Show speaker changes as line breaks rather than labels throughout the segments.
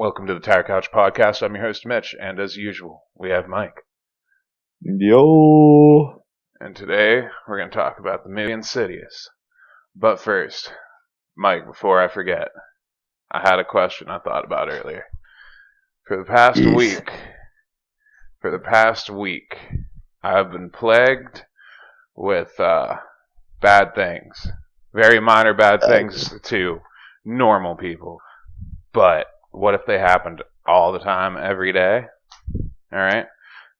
Welcome to the Tattered Couch Podcast. I'm your host, Mitch, and as usual, we have Mike.
Yo!
And today, we're going to talk about the movie Insidious. But first, Mike, before I forget, I had a question I thought about earlier. For the past week, I have been plagued with bad things. Very minor bad things to normal people. But what if they happened all the time, every day? Alright?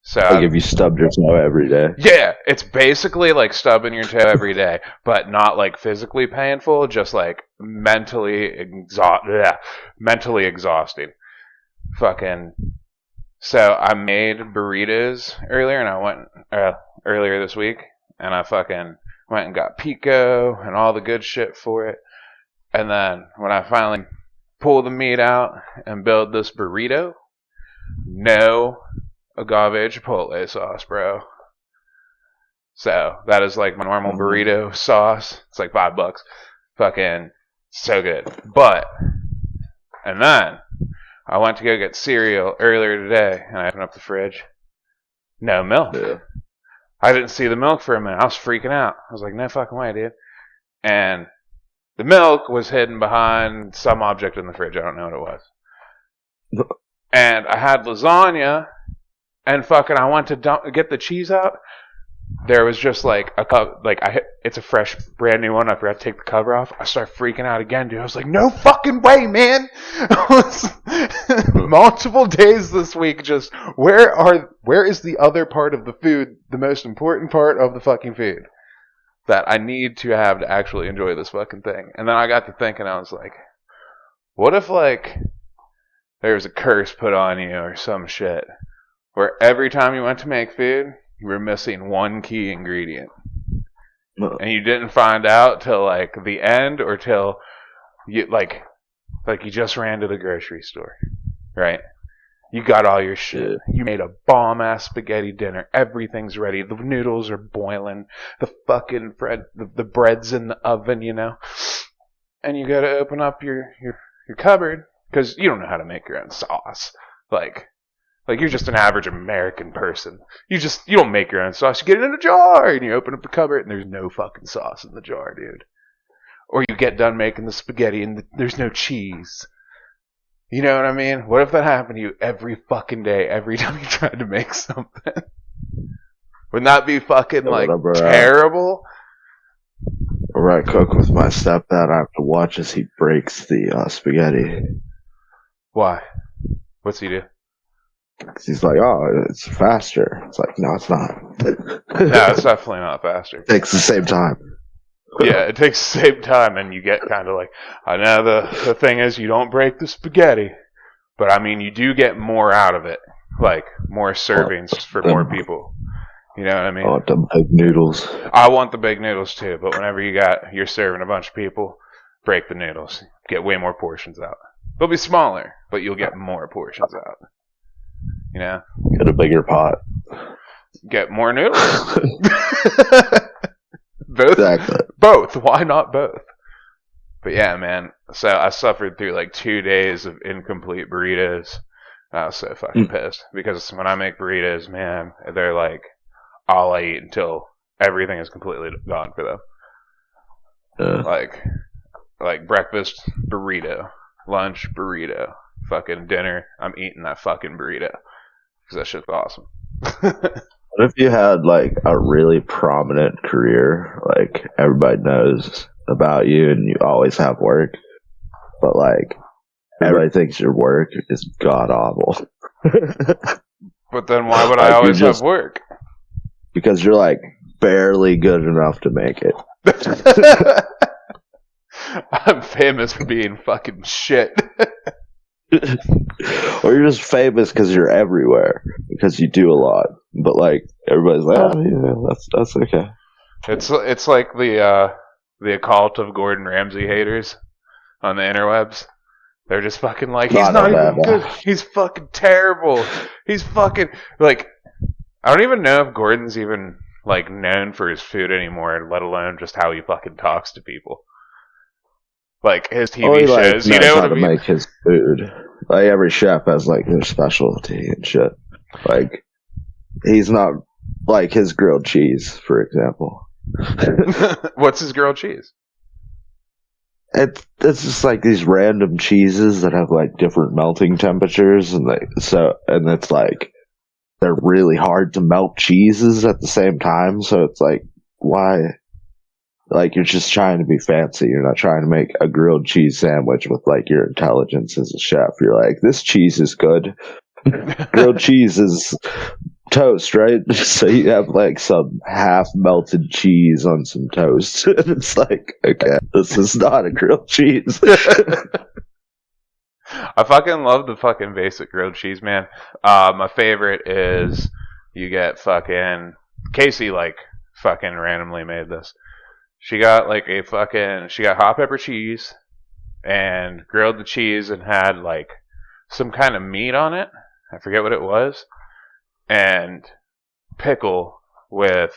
So
like if you stubbed your toe every day.
Yeah, it's basically like stubbing your toe every day, but not like physically painful, just like mentally exhausting. Fucking. So I made burritos earlier, and I went earlier this week, and I fucking went and got pico and all the good shit for it. And then when I finally pull the meat out and build this burrito, no agave chipotle sauce, bro. So that is like my normal burrito sauce. It's like $5. Fucking so good. And then I went to go get cereal earlier today, and I opened up the fridge. No milk.
Yeah.
I didn't see the milk for a minute. I was freaking out. I was like, no fucking way, dude. And the milk was hidden behind some object in the fridge. I don't know what it was. And I had lasagna, and fucking I went to get the cheese out. There was just like a cup, it's a fresh, brand new one. I forgot to take the cover off. I started freaking out again, dude. I was like, no fucking way, man. Multiple days this week, just where is the other part of the food, the most important part of the fucking food that I need to have to actually enjoy this fucking thing? And then I got to thinking, I was like, what if like there was a curse put on you or some shit, where every time you went to make food, you were missing one key ingredient. And you didn't find out till like the end, or till you like you just ran to the grocery store, right? You got all your shit. You made a bomb-ass spaghetti dinner. Everything's ready. The noodles are boiling. The fucking bread, the bread's in the oven, you know? And you gotta open up your cupboard, because you don't know how to make your own sauce. Like you're just an average American person. You don't make your own sauce. You get it in a jar, and you open up the cupboard, and there's no fucking sauce in the jar, dude. Or you get done making the spaghetti, and there's no cheese. You know what I mean? What if that happened to you every fucking day, every time you tried to make something? Wouldn't that be fucking, terrible?
Whenever I cook with my stepdad, I have to watch as he breaks the spaghetti.
Why? What's he do?
Because he's like, oh, it's faster. It's like, no, it's not.
No, it's definitely not faster.
It takes the same time.
Yeah, it takes the same time, and you get kind of like, I know the thing is, you don't break the spaghetti, but I mean, you do get more out of it. Like, more servings for more people. You know what I mean?
I want the big noodles.
I want the big noodles too, but whenever you're serving a bunch of people, break the noodles. Get way more portions out. They'll be smaller, but you'll get more portions out. You know?
Get a bigger pot.
Get more noodles. Both.
Exactly.
Both. Why not both? But yeah, man. So I suffered through like 2 days of incomplete burritos. I was so fucking pissed. Because when I make burritos, man, they're like all I eat until everything is completely gone for them. Like breakfast, burrito. Lunch, burrito. Fucking dinner, I'm eating that fucking burrito. Because that shit's awesome.
What if you had like a really prominent career, like everybody knows about you and you always have work, but like everybody thinks your work is god awful?
But then why would I always have work?
Because you're like barely good enough to make it.
I'm famous for being fucking shit.
Or you're just famous because you're everywhere, because you do a lot, but like everybody's like, oh yeah, that's okay.
It's like the occult of Gordon Ramsay haters on the interwebs. They're just fucking like, he's not even good. He's fucking terrible. He's fucking like, I don't even know if Gordon's even like known for his food anymore, let alone just how he fucking talks to people. Like his TV shows,
you know what I mean? Make his food. Like every chef has like their specialty and shit. Like he's not like his grilled cheese, for example.
What's his grilled cheese?
It's just like these random cheeses that have like different melting temperatures, and it's like they're really hard to melt cheeses at the same time. So it's like, why? Like you're just trying to be fancy. You're not trying to make a grilled cheese sandwich with like your intelligence as a chef. You're like, this cheese is good. Grilled cheese is toast, right? So you have like some half melted cheese on some toast. And it's like, okay, this is not a grilled cheese.
I fucking love the fucking basic grilled cheese, man. My favorite is you get fucking Casey, like fucking randomly made this. She got like she got hot pepper cheese and grilled the cheese and had like some kind of meat on it. I forget what it was. And pickle with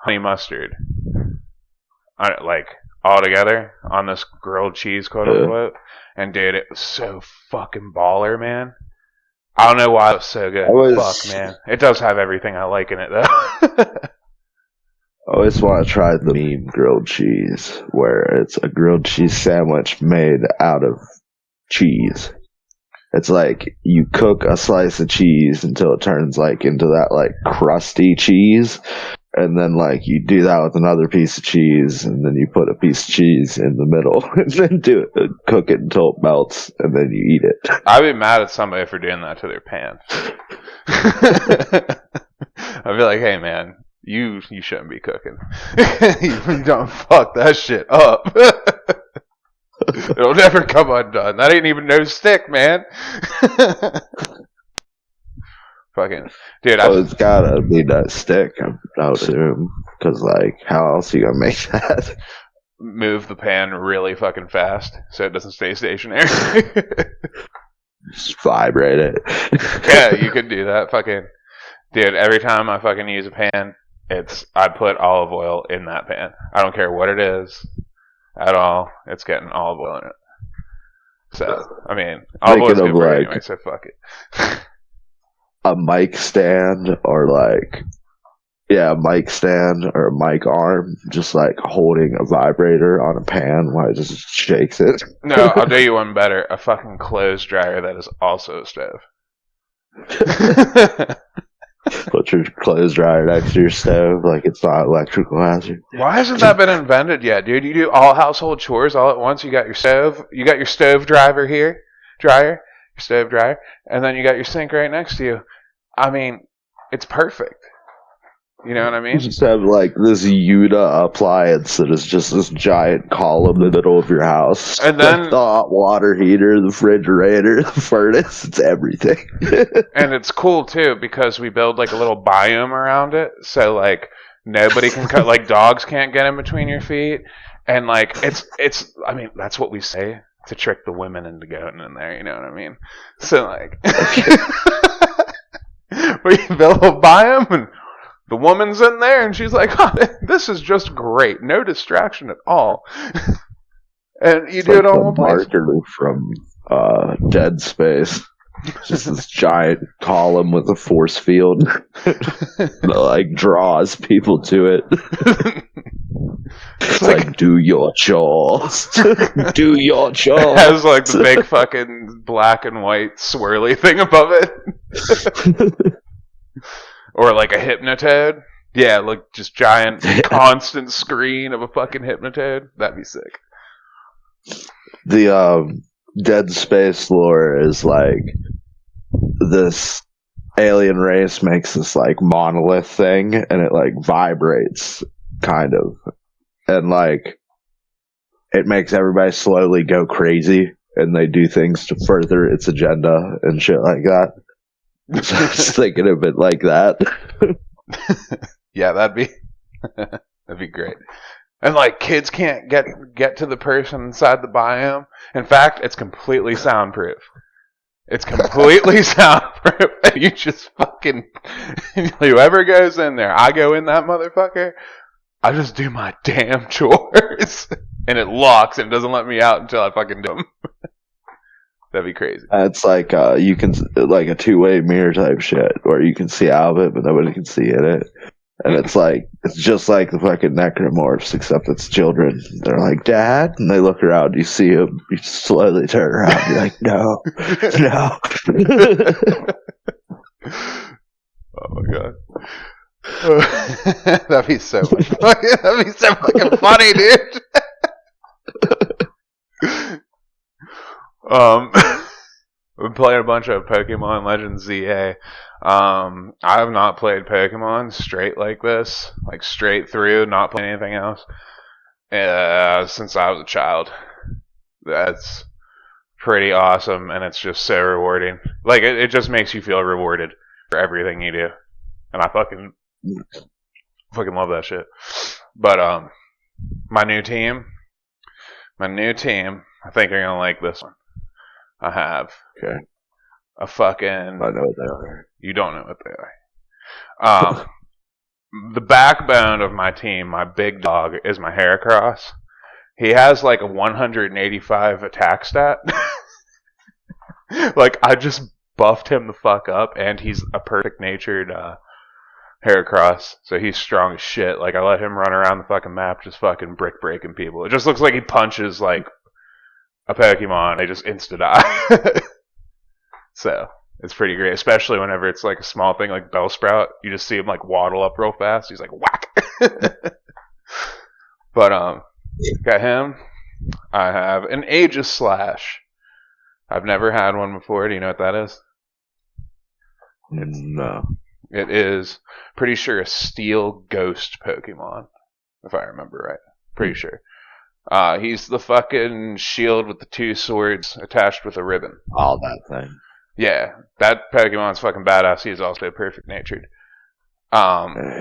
honey mustard. Like all together on this grilled cheese, quote unquote. And dude, it was so fucking baller, man. I don't know why it was so good. Fuck, man. It does have everything I like in it, though.
I always want to try the meme grilled cheese, where it's a grilled cheese sandwich made out of cheese. It's like you cook a slice of cheese until it turns like into that like crusty cheese, and then like you do that with another piece of cheese, and then you put a piece of cheese in the middle, and then cook it until it melts, and then you eat it.
I'd be mad at somebody for doing that to their pan. I'd be like, hey man, you shouldn't be cooking. You don't fuck that shit up. It'll never come undone. That ain't even no stick, man. Fucking dude.
It's gotta be that stick, I would assume, because like, how else are you gonna make that?
Move the pan really fucking fast so it doesn't stay stationary.
Just vibrate it.
Yeah, you could do that. Fucking dude. Every time I fucking use a pan, I put olive oil in that pan. I don't care what it is at all. It's getting olive oil in it. So I mean, olive oil is good for anyway. So fuck it.
A mic stand or like, yeah, a mic stand or a mic arm, just like holding a vibrator on a pan while it just shakes it.
No, I'll do you one better. A fucking clothes dryer that is also a stove.
Put your clothes dryer next to your stove like it's not electrical hazard.
Why hasn't that been invented yet, dude? You do all household chores all at once. You got your stove dryer, your stove dryer, and then you got your sink right next to you. I mean, it's perfect. You know what I mean?
You just have like this Yuta appliance that is just this giant column in the middle of your house.
And then
like the hot water heater, the refrigerator, the furnace, it's everything.
And it's cool too because we build like a little biome around it. So like nobody can cut, like dogs can't get in between your feet. And like it's I mean, that's what we say to trick the women into going in there, you know what I mean? So like we build a biome and the woman's in there, and she's like, oh, this is just great. No distraction at all. And you do like it all in one place.
Marker from Dead Space. Just this giant column with a force field that like draws people to it. It's like, do your chores. Do your chores.
It has like the big fucking black and white swirly thing above it. Or like a hypnotoad. Yeah, like just giant constant screen of a fucking hypnotoad. That'd be sick.
The Dead Space lore is like this alien race makes this like monolith thing and it like vibrates kind of. And like it makes everybody slowly go crazy and they do things to further its agenda and shit like that. So I was thinking of it like that.
Yeah, that'd be great. And like kids can't get to the person inside the biome. In fact, it's completely soundproof. It's completely soundproof. You just fucking whoever goes in there, I go in that motherfucker. I just do my damn chores, and it locks and doesn't let me out until I fucking do them. That'd be crazy.
It's like you can like a two-way mirror type shit where you can see out of it, but nobody can see in it. And it's just like the fucking necromorphs, except it's children. They're like, Dad? And they look around, you see them, you slowly turn around, you're like, no, no.
Oh my god. That'd be so fucking funny, dude. We've been playing a bunch of Pokemon Legends ZA. I have not played Pokemon straight like this, like straight through, not playing anything else, since I was a child. That's pretty awesome, and it's just so rewarding. Like, it just makes you feel rewarded for everything you do. And I fucking love that shit. But, my new team, I think you're gonna like this one. I have a fucking... I
know what they are.
You don't know what they are. The backbone of my team, my big dog, is my Heracross. He has like a 185 attack stat. Like, I just buffed him the fuck up, and he's a perfect-natured Heracross, so he's strong as shit. Like, I let him run around the fucking map just fucking brick-breaking people. It just looks like he punches, like, a Pokemon, they just insta-die. So, it's pretty great, especially whenever it's like a small thing like Bellsprout. You just see him like waddle up real fast. He's like, whack! But, got him. I have an Aegis Slash. I've never had one before. Do you know what that is?
No.
It is, pretty sure, a Steel Ghost Pokemon, if I remember right. Pretty sure. He's the fucking shield with the two swords attached with a ribbon.
All that thing.
Yeah, that Pokemon's fucking badass. He's also perfect-natured. Oh,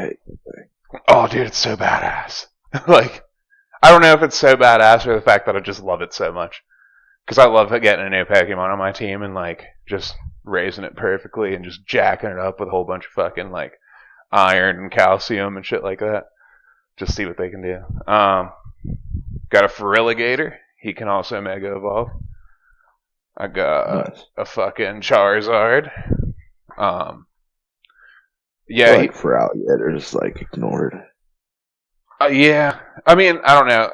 dude, it's so badass. Like, I don't know if it's so badass or the fact that I just love it so much. Because I love getting a new Pokemon on my team and, like, just raising it perfectly and just jacking it up with a whole bunch of fucking, like, iron and calcium and shit like that. Just see what they can do. Got a Feraligatr. He can also Mega Evolve. I got a fucking Charizard. Yeah,
like Feraligatr is like ignored.
Yeah, I mean, I don't know.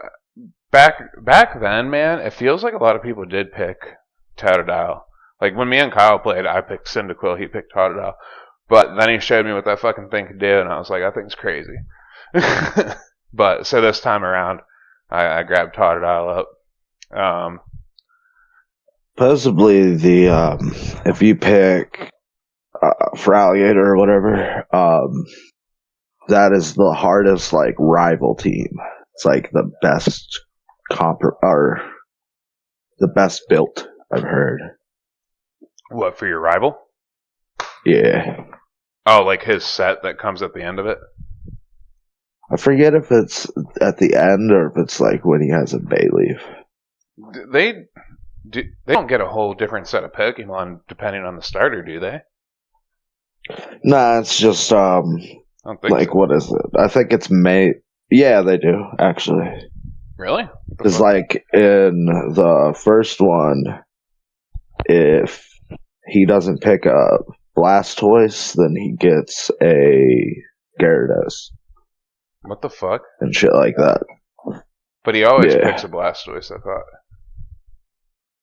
Back then, man, it feels like a lot of people did pick Totodile. Like when me and Kyle played, I picked Cyndaquil, he picked Totodile. But then he showed me what that fucking thing could do, and I was like, that thing's crazy. But so this time around, I grabbed Totodile up.
Possibly if you pick Feraligatr or whatever, that is the hardest like rival team. It's like the best or the best built I've heard.
What, for your rival?
Yeah.
Oh, like his set that comes at the end of it?
I forget if it's at the end or if it's like when he has a Bayleaf.
They don't get a whole different set of Pokemon depending on the starter, do they?
Nah, it's just like so. What is it? I think it's May. Yeah, they do actually.
Really?
It's like in the first one, if he doesn't pick up Blastoise, then he gets a Gyarados.
What the fuck?
And shit like that.
But he always picks a Blastoise, I thought.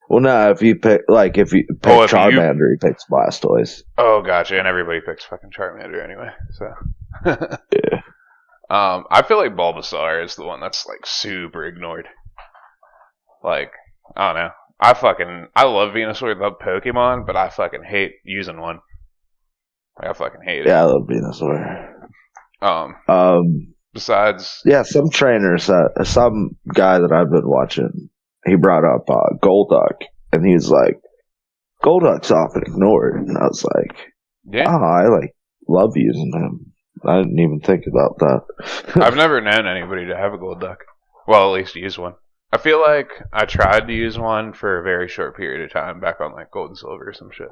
Well, no, if you pick Charmander, he picks Blastoise.
Oh, gotcha. And everybody picks fucking Charmander anyway, so.
Yeah.
I feel like Bulbasaur is the one that's like super ignored. Like, I don't know. I love Venusaur, love Pokemon, but I fucking hate using one. Like, I fucking hate it.
Yeah, I love Venusaur.
Besides...
Yeah, some trainers, some guy that I've been watching, he brought up Golduck, and he's like, Golduck's often ignored, and I was like, yeah, I like love using him. I didn't even think about that.
I've never known anybody to have a Golduck. Well, at least use one. I feel like I tried to use one for a very short period of time back on like Gold and Silver or some shit.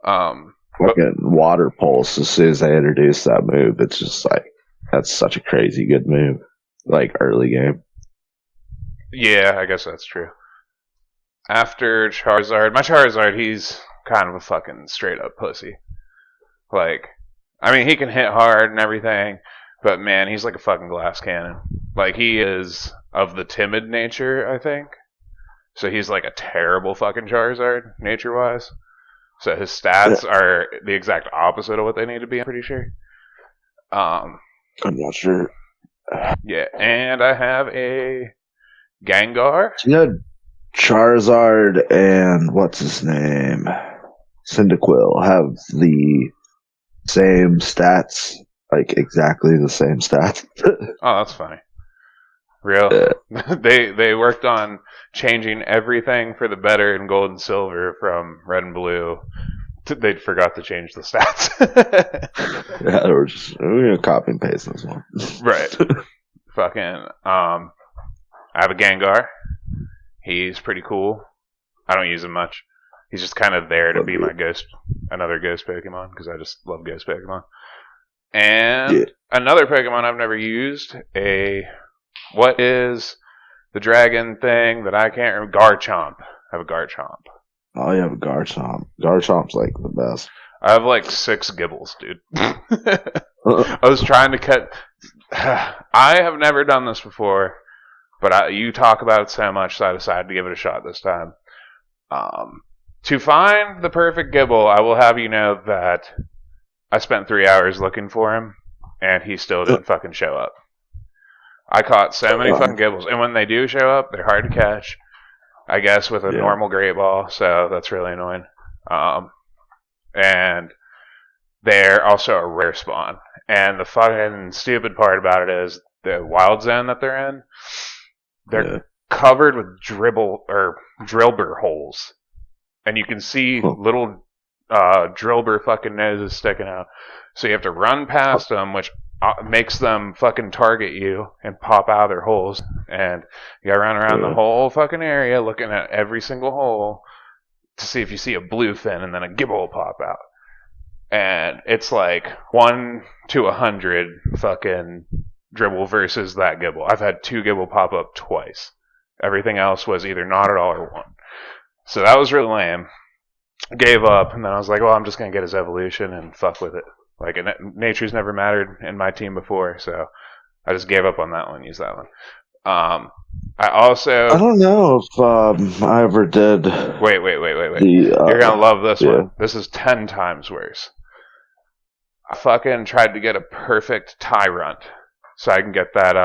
Fucking Water Pulse, as soon as they introduced that move, it's just like, that's such a crazy good move. Like early game.
Yeah, I guess that's true. after Charizard, my Charizard, he's kind of a fucking straight up pussy. Like, I mean, he can hit hard and everything, but man, he's like a fucking glass cannon. Like, he is of the timid nature, I think. So he's like a terrible fucking Charizard, nature-wise. So his stats are the exact opposite of what they need to be, I'm pretty sure.
I'm not sure.
Yeah, and I have a Gengar.
You know, Charizard and what's his name? Cyndaquil have the same stats, like exactly the same stats.
Oh, that's funny. Real. They worked on changing everything for the better in Gold and Silver from Red and Blue. They forgot to change the stats.
Yeah, we're gonna copy and paste this one.
Right. Fucking. I have a Gengar. He's pretty cool. I don't use him much. He's just kind of there to be my another ghost Pokemon, because I just love ghost Pokemon. And another Pokemon I've never used, what is the dragon thing that I can't remember? Garchomp. I have a Garchomp.
Oh, you have a Garchomp. Garchomp's like the best.
I have like 6 Gibbles, dude. I was trying to cut... I have never done this before, but you talk about it so much, so I decided to give it a shot this time. To find the perfect Gibble, I will have you know that I spent 3 hours looking for him, and he still didn't fucking show up. I caught so many fucking Gibbles, and when they do show up, they're hard to catch, I guess, with a normal Great Ball, so that's really annoying. And they're also a rare spawn. And the fucking stupid part about it is the wild zone that they're in, they're covered with drillbur holes. And you can see little drillbur fucking noses sticking out. So you have to run past them, which makes them fucking target you and pop out of their holes. And you gotta run around the whole fucking area looking at every single hole to see if you see a bluefin, and then a Gibble will pop out. And it's like 1 to 100 fucking dribble versus that Gibble. I've had 2 Gibble pop up twice. Everything else was either not at all or 1. So that was really lame. Gave up, and then I was like, well, I'm just going to get his evolution and fuck with it. Like, nature's never mattered in my team before, so I just gave up on that one, use that one. I don't
know if I ever did.
Wait. You're going to love this one. This is 10 times worse. I fucking tried to get a perfect Tyrant so I can get that,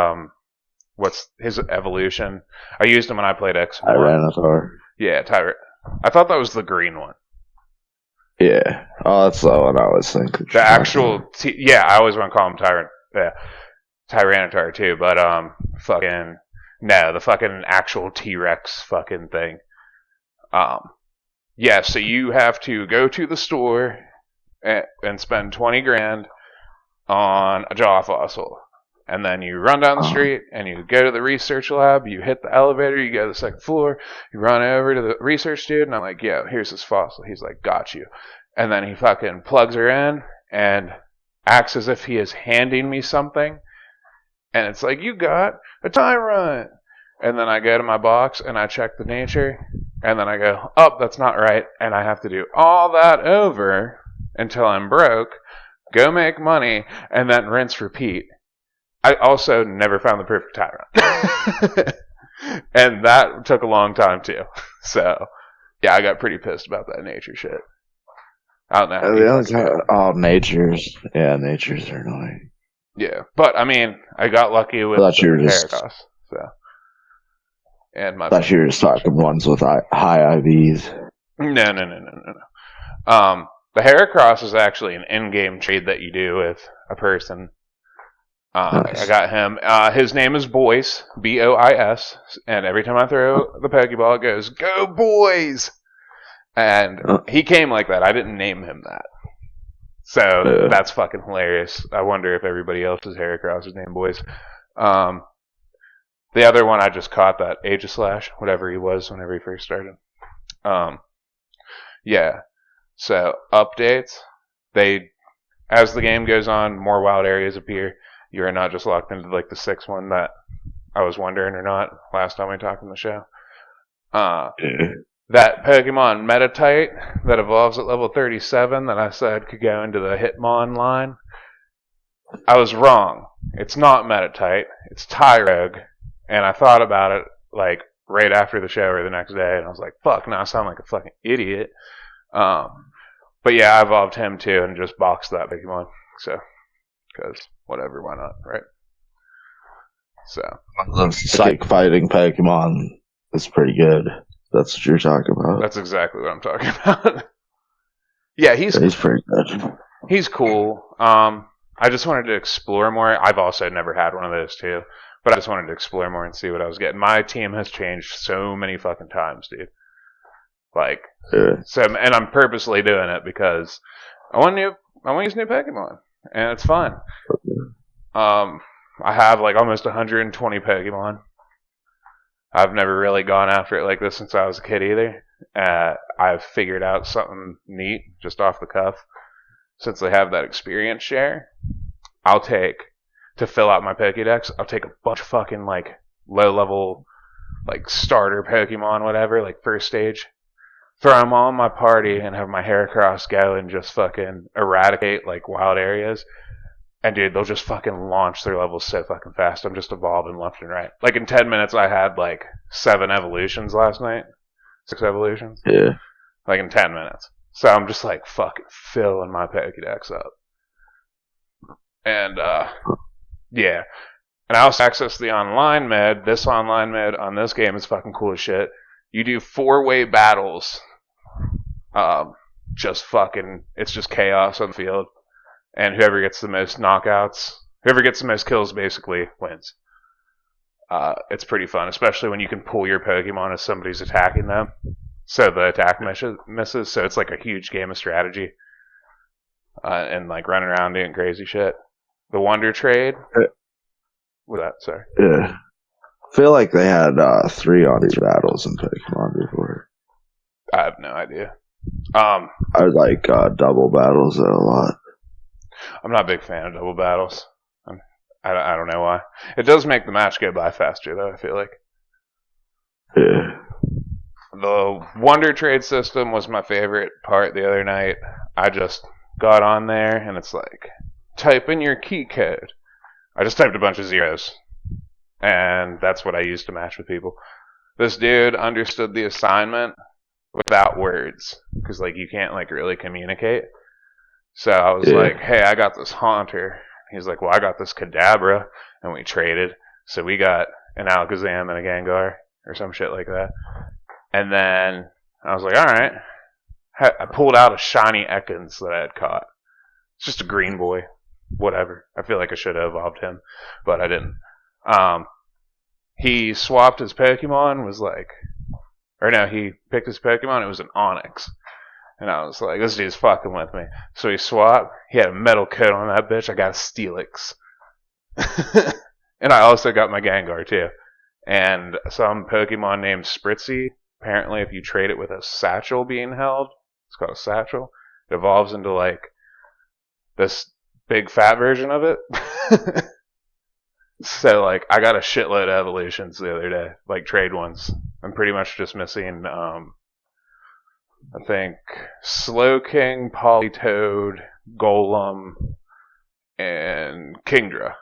what's his evolution? I used him when I played X.
Tyranitar.
Yeah, Tyrant. I thought that was the green one.
Yeah. Oh, that's the one I was thinking.
The actual... I always want to call him Tyrant. Yeah. Tyranitar, too, but, fucking... No, the fucking actual T-Rex fucking thing. Yeah, so you have to go to the store and spend 20 grand on a jaw fossil. And then you run down the street, and you go to the research lab, you hit the elevator, you go to the second floor, you run over to the research dude, and I'm like, yo, here's this fossil. He's like, got you. And then he fucking plugs her in, and acts as if he is handing me something. And it's like, you got a Tyrant. And then I go to my box, and I check the nature, and then I go, oh, that's not right, and I have to do all that over until I'm broke, go make money, and then rinse, repeat. I also never found the perfect Tyrant. And that took a long time, too. So, yeah, I got pretty pissed about that nature shit. I don't know.
Natures. Yeah, natures are annoying.
Yeah, but, I mean, I got lucky with the Heracross. So. And my
I thought you were just talking ones with high IVs.
No. The Heracross is actually an in-game trade that you do with a person. Nice. I got him. His name is Boyce, Bois, and every time I throw the Pokeball, it goes, go boys! And he came like that. I didn't name him that. So that's fucking hilarious. I wonder if everybody else's Heracross is named Boyce. The other one I just caught, that Aegislash, whatever he was whenever he first started. Yeah. So, updates. As the game goes on, more wild areas appear. You are not just locked into like the 6th one that I was wondering or not last time we talked on the show. that Pokemon Meditite that evolves at level 37 that I said could go into the Hitmon line, I was wrong. It's not Meditite. It's Tyrogue. And I thought about it, like, right after the show or the next day, and I was like, fuck, now I sound like a fucking idiot. But yeah, I evolved him too and just boxed that Pokemon. So, because whatever, why not, right? So.
The psych fighting Pokemon is pretty good. That's what you're talking about.
That's exactly what I'm talking about. Yeah, he's
pretty good.
He's cool. I just wanted to explore more. I've also never had one of those too, but I just wanted to explore more and see what I was getting. My team has changed so many fucking times, dude. Like, so, and I'm purposely doing it because I want to use new Pokemon, and it's fun. I have like almost 120 Pokemon. I've never really gone after it like this since I was a kid either. I've figured out something neat just off the cuff. Since they have that experience share, I'll take, to fill out my Pokédex, I'll take a bunch of fucking like low level like starter Pokemon, whatever, like first stage, throw them all in my party and have my Heracross go and just fucking eradicate like wild areas. And dude, they'll just fucking launch their levels so fucking fast. I'm just evolving left and right. Like in 10 minutes, I had like 7 evolutions last night. 6 evolutions.
Yeah.
Like in 10 minutes. So I'm just like fucking filling my Pokédex up. And yeah. And I also access the online mode. This online mode on this game is fucking cool as shit. You do 4-way battles. Just fucking, it's just chaos on the field. And whoever gets the most knockouts, whoever gets the most kills basically wins. It's pretty fun, especially when you can pull your Pokemon as somebody's attacking them. So the attack misses, so it's like a huge game of strategy. And like running around doing crazy shit. The Wonder Trade. What's that? Sorry.
Yeah. I feel like they had 3 on these battles in Pokemon before.
I have no idea.
I like double battles though a lot.
I'm not a big fan of double battles. I don't know why. It does make the match go by faster, though, I feel like.
Yeah.
The Wonder Trade system was my favorite part the other night. I just got on there, and it's like, type in your key code. I just typed a bunch of zeros. And that's what I used to match with people. This dude understood the assignment without words. Because, like, you can't, like, really communicate. So I was like, hey, I got this Haunter. He's like, well, I got this Kadabra. And we traded. So we got an Alakazam and a Gengar. Or some shit like that. And then I was like, alright. I pulled out a shiny Ekans that I had caught. It's just a green boy. Whatever. I feel like I should have evolved him. But I didn't. He swapped his Pokemon. He picked his Pokemon. It was an Onix. And I was like, this dude's fucking with me. So he swapped. He had a metal coat on that bitch. I got a Steelix. And I also got my Gengar, too. And some Pokemon named Spritzy, apparently if you trade it with a satchel being held, it's called a satchel, it evolves into, like, this big fat version of it. So, like, I got a shitload of evolutions the other day. Like, trade ones. I'm pretty much just missing, I think Slowking, Politoed, Golem, and Kingdra.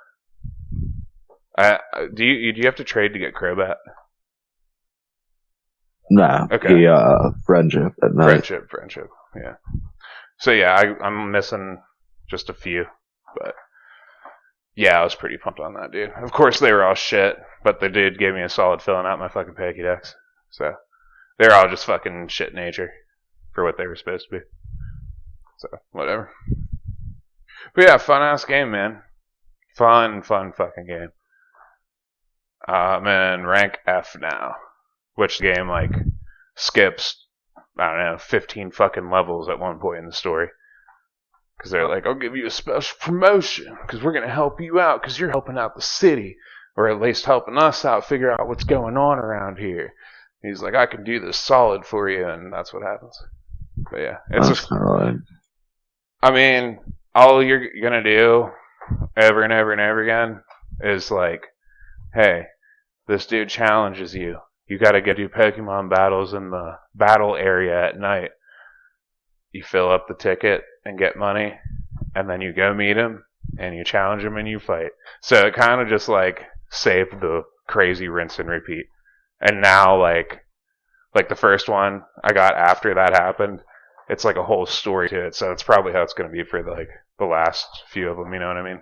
Do you have to trade to get Crobat?
No.
Okay.
Friendship.
Friendship. Yeah. So yeah, I'm missing just a few, but yeah, I was pretty pumped on that, dude. Of course, they were all shit, but the dude gave me a solid filling out my fucking Pokédex. So they're all just fucking shit nature for what they were supposed to be. So whatever. But yeah, fun ass game, man. Fun fucking game. I'm in rank F now, which the game like skips, I don't know, 15 fucking levels at one point in the story. Because they're like, I'll give you a special promotion because we're going to help you out because you're helping out the city, or at least helping us out figure out what's going on around here. He's like, I can do this solid for you, and that's what happens. But yeah, it's just, I mean, all you're going to do over and over and over again is like, hey, this dude challenges you you got to go do Pokemon battles in the battle area at night. You fill up the ticket and get money, and then you go meet him, and you challenge him and you fight. So it kind of just like saved the crazy rinse and repeat. And now like the first one I got after that happened, it's like a whole story to it. So that's probably how it's going to be for like the last few of them, you know what I mean?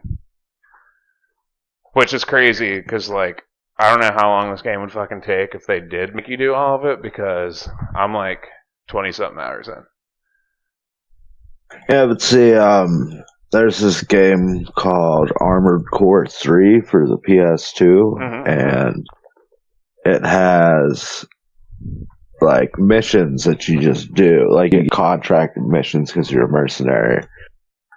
Which is crazy because like I don't know how long this game would fucking take if they did make you do all of it, because I'm like 20 something hours in.
Yeah, but see, there's this game called Armored Core 3 for the PS2, and it has like missions that you just do, like you get contracted missions because you're a mercenary.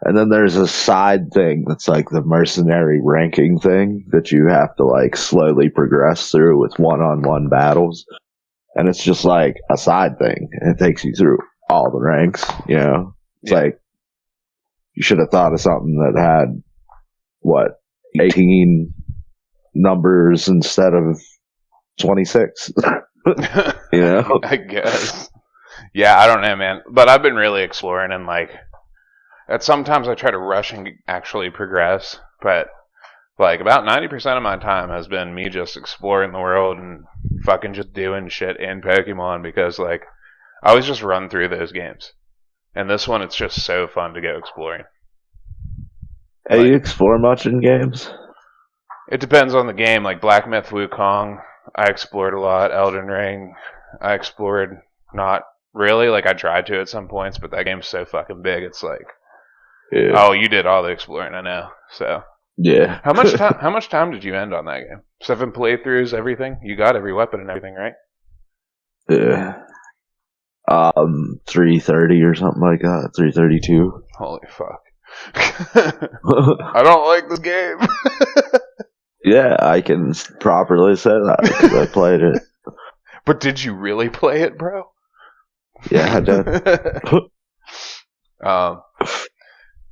And then there's a side thing that's like the mercenary ranking thing that you have to like slowly progress through with one-on-one battles. And it's just like a side thing, and it takes you through all the ranks, you know? It's like, you should have thought of something that had, 18 numbers instead of 26. You know?
I guess. Yeah, I don't know, man. But I've been really exploring, and like, sometimes I try to rush and actually progress, but like about 90% of my time has been me just exploring the world and fucking just doing shit in Pokemon, because like I always just run through those games. And this one, it's just so fun to go exploring.
Hey, like, you explore much in games?
It depends on the game. Like Black Myth Wukong, I explored a lot. Elden Ring, I explored not really. Like I tried to at some points, but that game's so fucking big. It's like, oh, you did all the exploring, I know. So
yeah.
How much time did you end on that game? 7 playthroughs, everything. You got every weapon and everything, right?
Yeah. 330 or something like that. 332.
Holy fuck. I don't like this game.
Yeah, I can properly say that because I played it.
But did you really play it, bro?
Yeah, I did.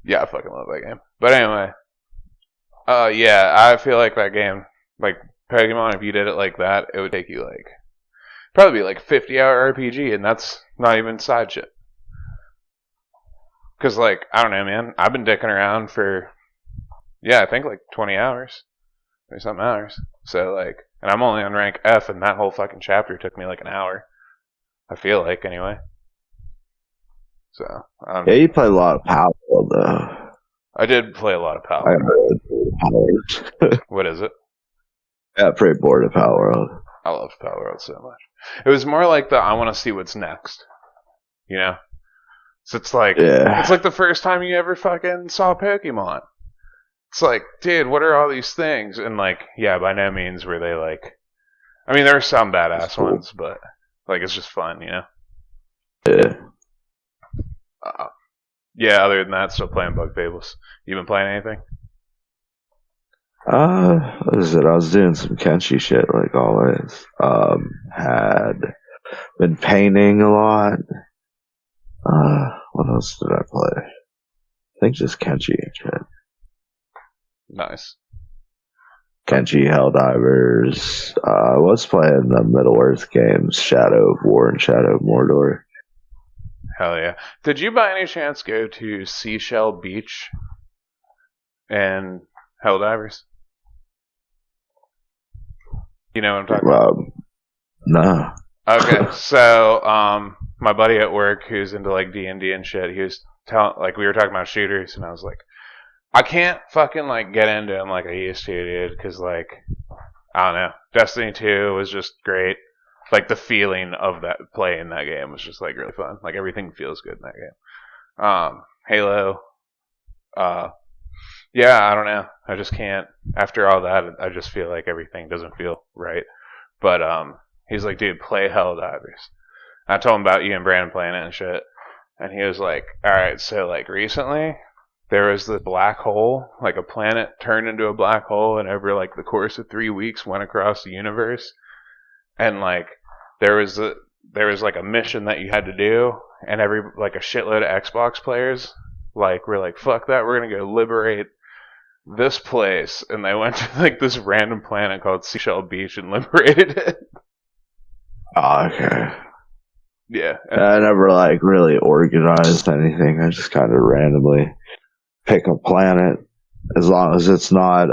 Yeah, I fucking love that game. But anyway, yeah, I feel like that game, like Pokemon, if you did it like that, it would take you like probably be like 50-hour RPG, and that's not even side shit. Because, like, I don't know, man. I've been dicking around for, I think like 20 hours or something hours. So, like, and I'm only on rank F, and that whole fucking chapter took me like an hour. I feel like, anyway. So,
yeah, you play a lot of Power World, though.
I did play a lot of Power
World.
What is it?
Yeah, pretty bored of Power World.
I love Power World so much. It was more like I want to see what's next. You know? So it's like, it's like the first time you ever fucking saw Pokemon. It's like, dude, what are all these things? And like, yeah, by no means were they like, I mean, there are some badass ones, but like, it's just fun, you know?
Yeah.
Yeah, other than that, still playing Bug Fables. You been playing anything?
What is it? I was doing some Kenshi shit, like always. Had been painting a lot. What else did I play? I think just Kenshi and shit.
Nice.
Kenshi, Helldivers. I was playing the Middle-earth games, Shadow of War and Shadow of Mordor.
Hell yeah. Did you by any chance go to Seashell Beach and Helldivers? You know what I'm talking about?
No.
Okay, so my buddy at work who's into like D&D and shit, he was telling, like, we were talking about shooters, and I was like, I can't fucking like get into them like I used to, dude, because like, I don't know, Destiny 2 was just great. Like the feeling of that playing that game was just like really fun. Like everything feels good in that game. Halo, yeah, I don't know. I just can't. After all that, I just feel like everything doesn't feel right. But he's like, dude, play Helldivers. I told him about you and Brandon playing it and shit, and he was like, all right, so like recently there was the black hole, like a planet turned into a black hole, and over like the course of 3 weeks went across the universe, and like there was like a mission that you had to do, and like a shitload of Xbox players like were like, fuck that, we're gonna go liberate this place, and they went to like this random planet called Seashell Beach and liberated it.
Oh, okay.
Yeah.
I never like really organized anything. I just kind of randomly pick a planet, as long as it's not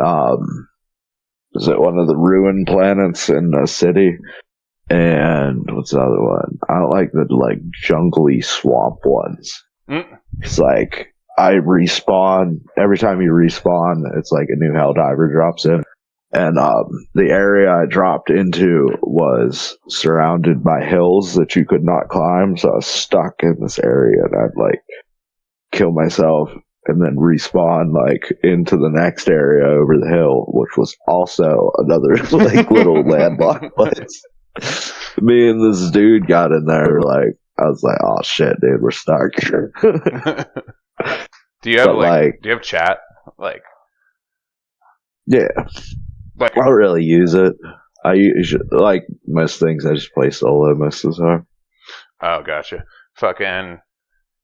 is it one of the ruined planets in the city? And what's the other one? I don't like the like jungly swamp ones. It's like I respawn every time you respawn. It's like a new Helldiver drops in, and the area I dropped into was surrounded by hills that you could not climb. So I was stuck in this area, and I'd like kill myself and then respawn like into the next area over the hill, which was also another like little landlocked place. Me and this dude got in there, like I was like, "Oh shit, dude, we're stuck."
Do you have do you have chat? Like,
yeah, I don't really use it. I usually, like most things, I just play solo most of the time.
Oh, gotcha. Fucking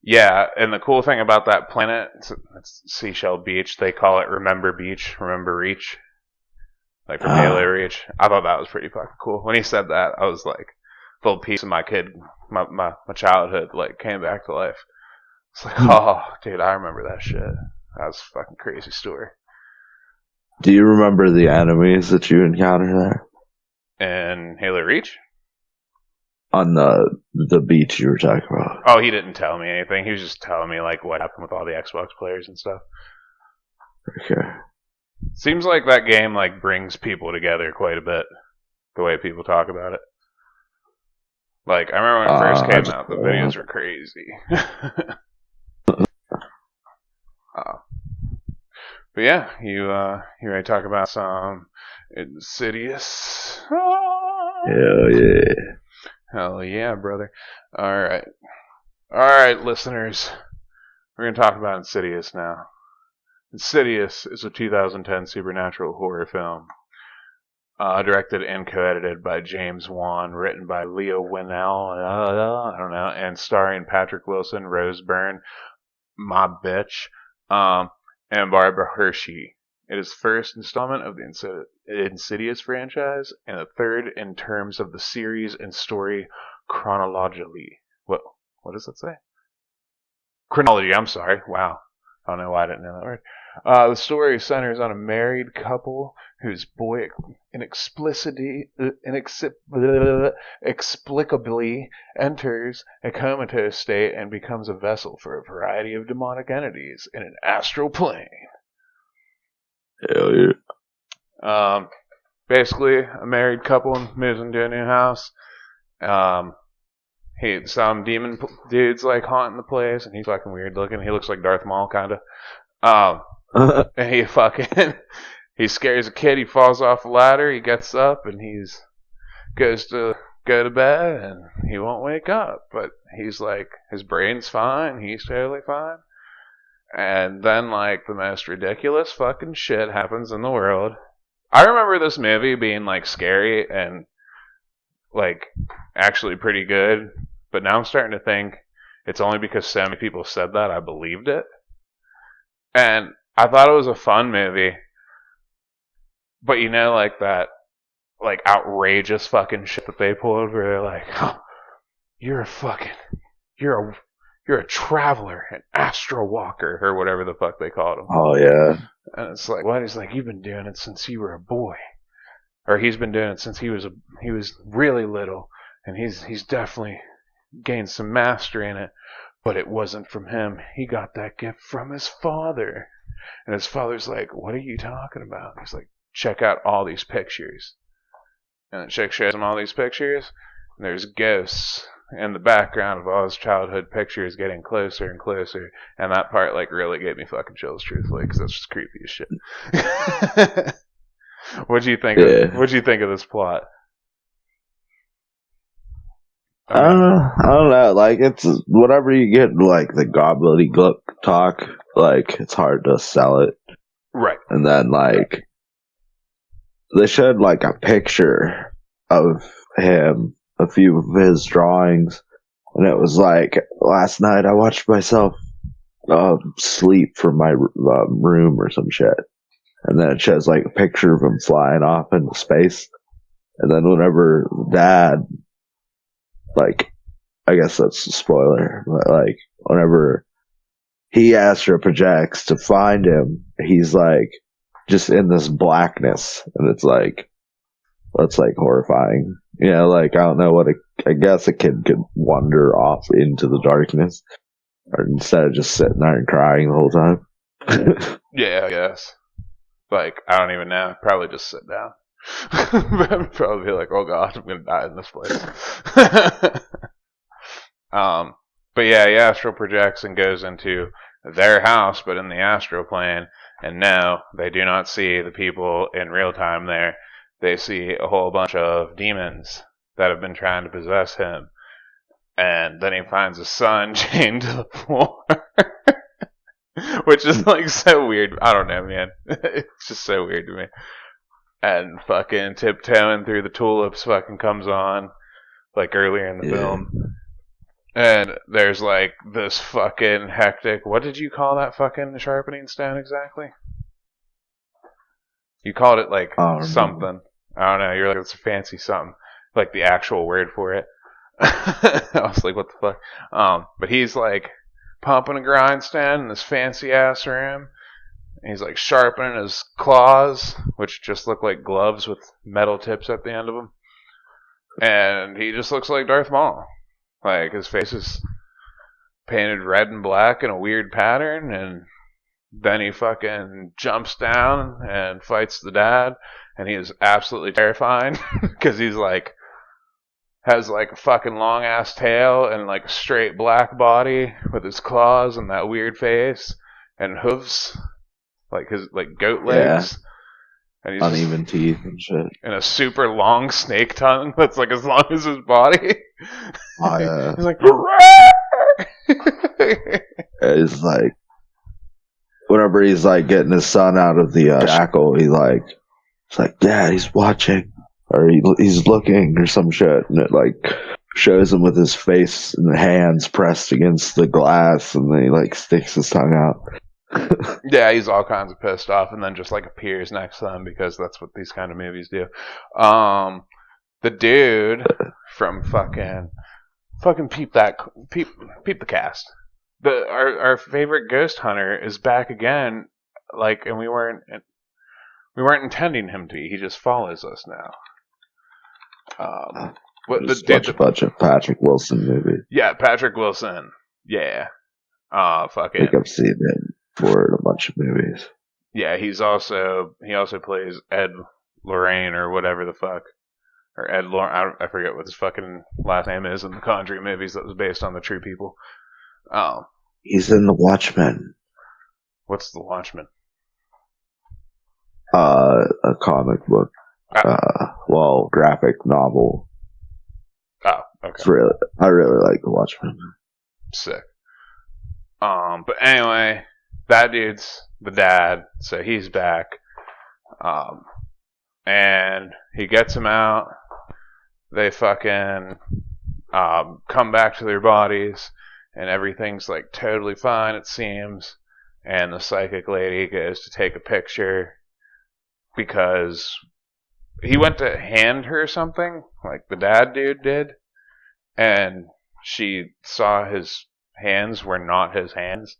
yeah. And the cool thing about that planet, it's Seashell Beach. They call it Remember Beach, Remember Reach. Like from Halo Reach. I thought that was pretty fucking cool. When he said that, I was like, a little piece of my childhood, like, came back to life. It's like, oh, dude, I remember that shit. That was a fucking crazy story.
Do you remember the enemies that you encountered
there? In Halo Reach?
On the beach you were talking about.
Oh, he didn't tell me anything. He was just telling me, like, what happened with all the Xbox players and stuff.
Okay.
Seems like that game like brings people together quite a bit. The way people talk about it. Like I remember when it first came out, the videos were crazy. But yeah, you ready to talk about some Insidious?
Hell yeah.
Hell yeah, brother. All right, listeners. We're gonna talk about Insidious now. Insidious is a 2010 supernatural horror film, directed and co-edited by James Wan, written by Leo Whannell, I don't know, and starring Patrick Wilson, Rose Byrne, my bitch, and Barbara Hershey. It is the first installment of the Insidious franchise, and the third in terms of the series and story chronologically. What does that say? Chronology, I'm sorry. Wow. I don't know why I didn't know that word. The story centers on a married couple whose boy inexplicably enters a comatose state and becomes a vessel for a variety of demonic entities in an astral plane.
Hell yeah.
Basically, a married couple moves into a new house. Some demon dude's like haunting the place, and he's fucking weird looking. He looks like Darth Maul, kind of. And he scares a kid. He falls off a ladder. He gets up and goes to go to bed, and he won't wake up. But he's like, his brain's fine. He's totally fine. And then like the most ridiculous fucking shit happens in the world. I remember this movie being like scary and like actually pretty good. But now I'm starting to think it's only because so many people said that I believed it. And I thought it was a fun movie, but you know, like that, like outrageous fucking shit that they pulled, where they're like, "Oh, you're a traveler, an astral walker, or whatever the fuck they called him."
Oh yeah.
And it's like, what? He's like, you've been doing it since you were a boy, or he's been doing it since he was really little, and he's definitely gained some mastery in it, but it wasn't from him. He got that gift from his father. And his father's like, what are you talking about? He's like, check out all these pictures. And the chick shows him all these pictures, and there's ghosts in the background of all his childhood pictures getting closer and closer. And that part, like, really gave me fucking chills, truthfully, because that's just creepy as shit. What'd you think of this plot?
I don't know. Like, it's whatever you get, like the gobbledygook talk. Like, it's hard to sell it.
Right.
And then, like, they showed like a picture of him, a few of his drawings, and it was like, last night I watched myself sleep from my room or some shit. And then it shows like a picture of him flying off into space. And then whenever Dad like, I guess that's a spoiler, but like, whenever he astral projects to find him, he's like just in this blackness, and it's like horrifying. You know, like, I don't know I guess a kid could wander off into the darkness, or instead of just sitting there and crying the whole time.
Yeah, I guess. Like, I don't even know. Probably just sit down. Probably be like, oh god, I'm gonna die in this place. But yeah, he astral projects and goes into their house, but in the astral plane. And no, they do not see the people in real time there. They see a whole bunch of demons that have been trying to possess him. And then he finds his son chained to the floor. Which is like so weird. I don't know, man. It's just so weird to me. And fucking Tiptoeing Through the Tulips fucking comes on, like earlier in the film. And there's like this fucking hectic, what did you call that fucking sharpening stone exactly? You called it like something. I don't know, you're like, it's a fancy something. Like the actual word for it. I was like, what the fuck? But he's like pumping a grindstone in this fancy ass room. And he's like sharpening his claws, which just look like gloves with metal tips at the end of them. And he just looks like Darth Maul. Like, his face is painted red and black in a weird pattern, and then he fucking jumps down and fights the dad, and he is absolutely terrifying, because he's like, has like a fucking long ass tail and like a straight black body with his claws and that weird face, and hooves, like his, like goat legs.
Yeah.
And he's
uneven teeth and shit.
And a super long snake tongue that's like as long as his body. He's like,
it's like, whenever he's like getting his son out of the shackle, it's like, Dad, he's watching, or he's looking, or some shit, and it like shows him with his face and hands pressed against the glass, and then he like sticks his tongue out.
Yeah, he's all kinds of pissed off, and then just like appears next to them, because that's what these kind of movies do. The dude from fucking peep the cast. Our favorite ghost hunter is back again, like, and we weren't intending him to be. He just follows us now.
Bunch of Patrick Wilson movies.
Yeah, Patrick Wilson. Yeah.
I think I've seen him for a bunch of movies.
Yeah, he also plays Ed Lorraine or whatever the fuck, or Ed Lorraine. I forget what his fucking last name is in the Conjuring movies that was based on the true people.
He's in The Watchmen.
What's The Watchmen?
A comic book. Graphic novel.
Oh, okay.
I really like The Watchmen.
Sick. But anyway, that dude's the dad, so he's back. And he gets him out. They fucking come back to their bodies, and everything's like totally fine, it seems. And the psychic lady goes to take a picture because he went to hand her something, like the dad dude did, and she saw his hands were not his hands.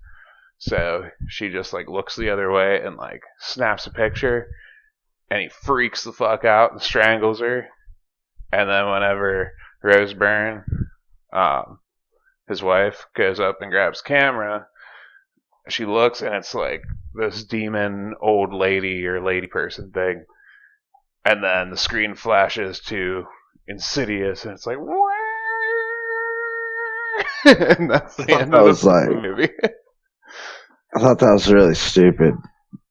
So she just like looks the other way and like snaps a picture, and he freaks the fuck out and strangles her. And then whenever Rose Byrne, his wife, goes up and grabs camera, she looks, and it's like this demon old lady or lady person thing. And then the screen flashes to Insidious, and it's like, and that's the end of the movie.
I thought that was really stupid.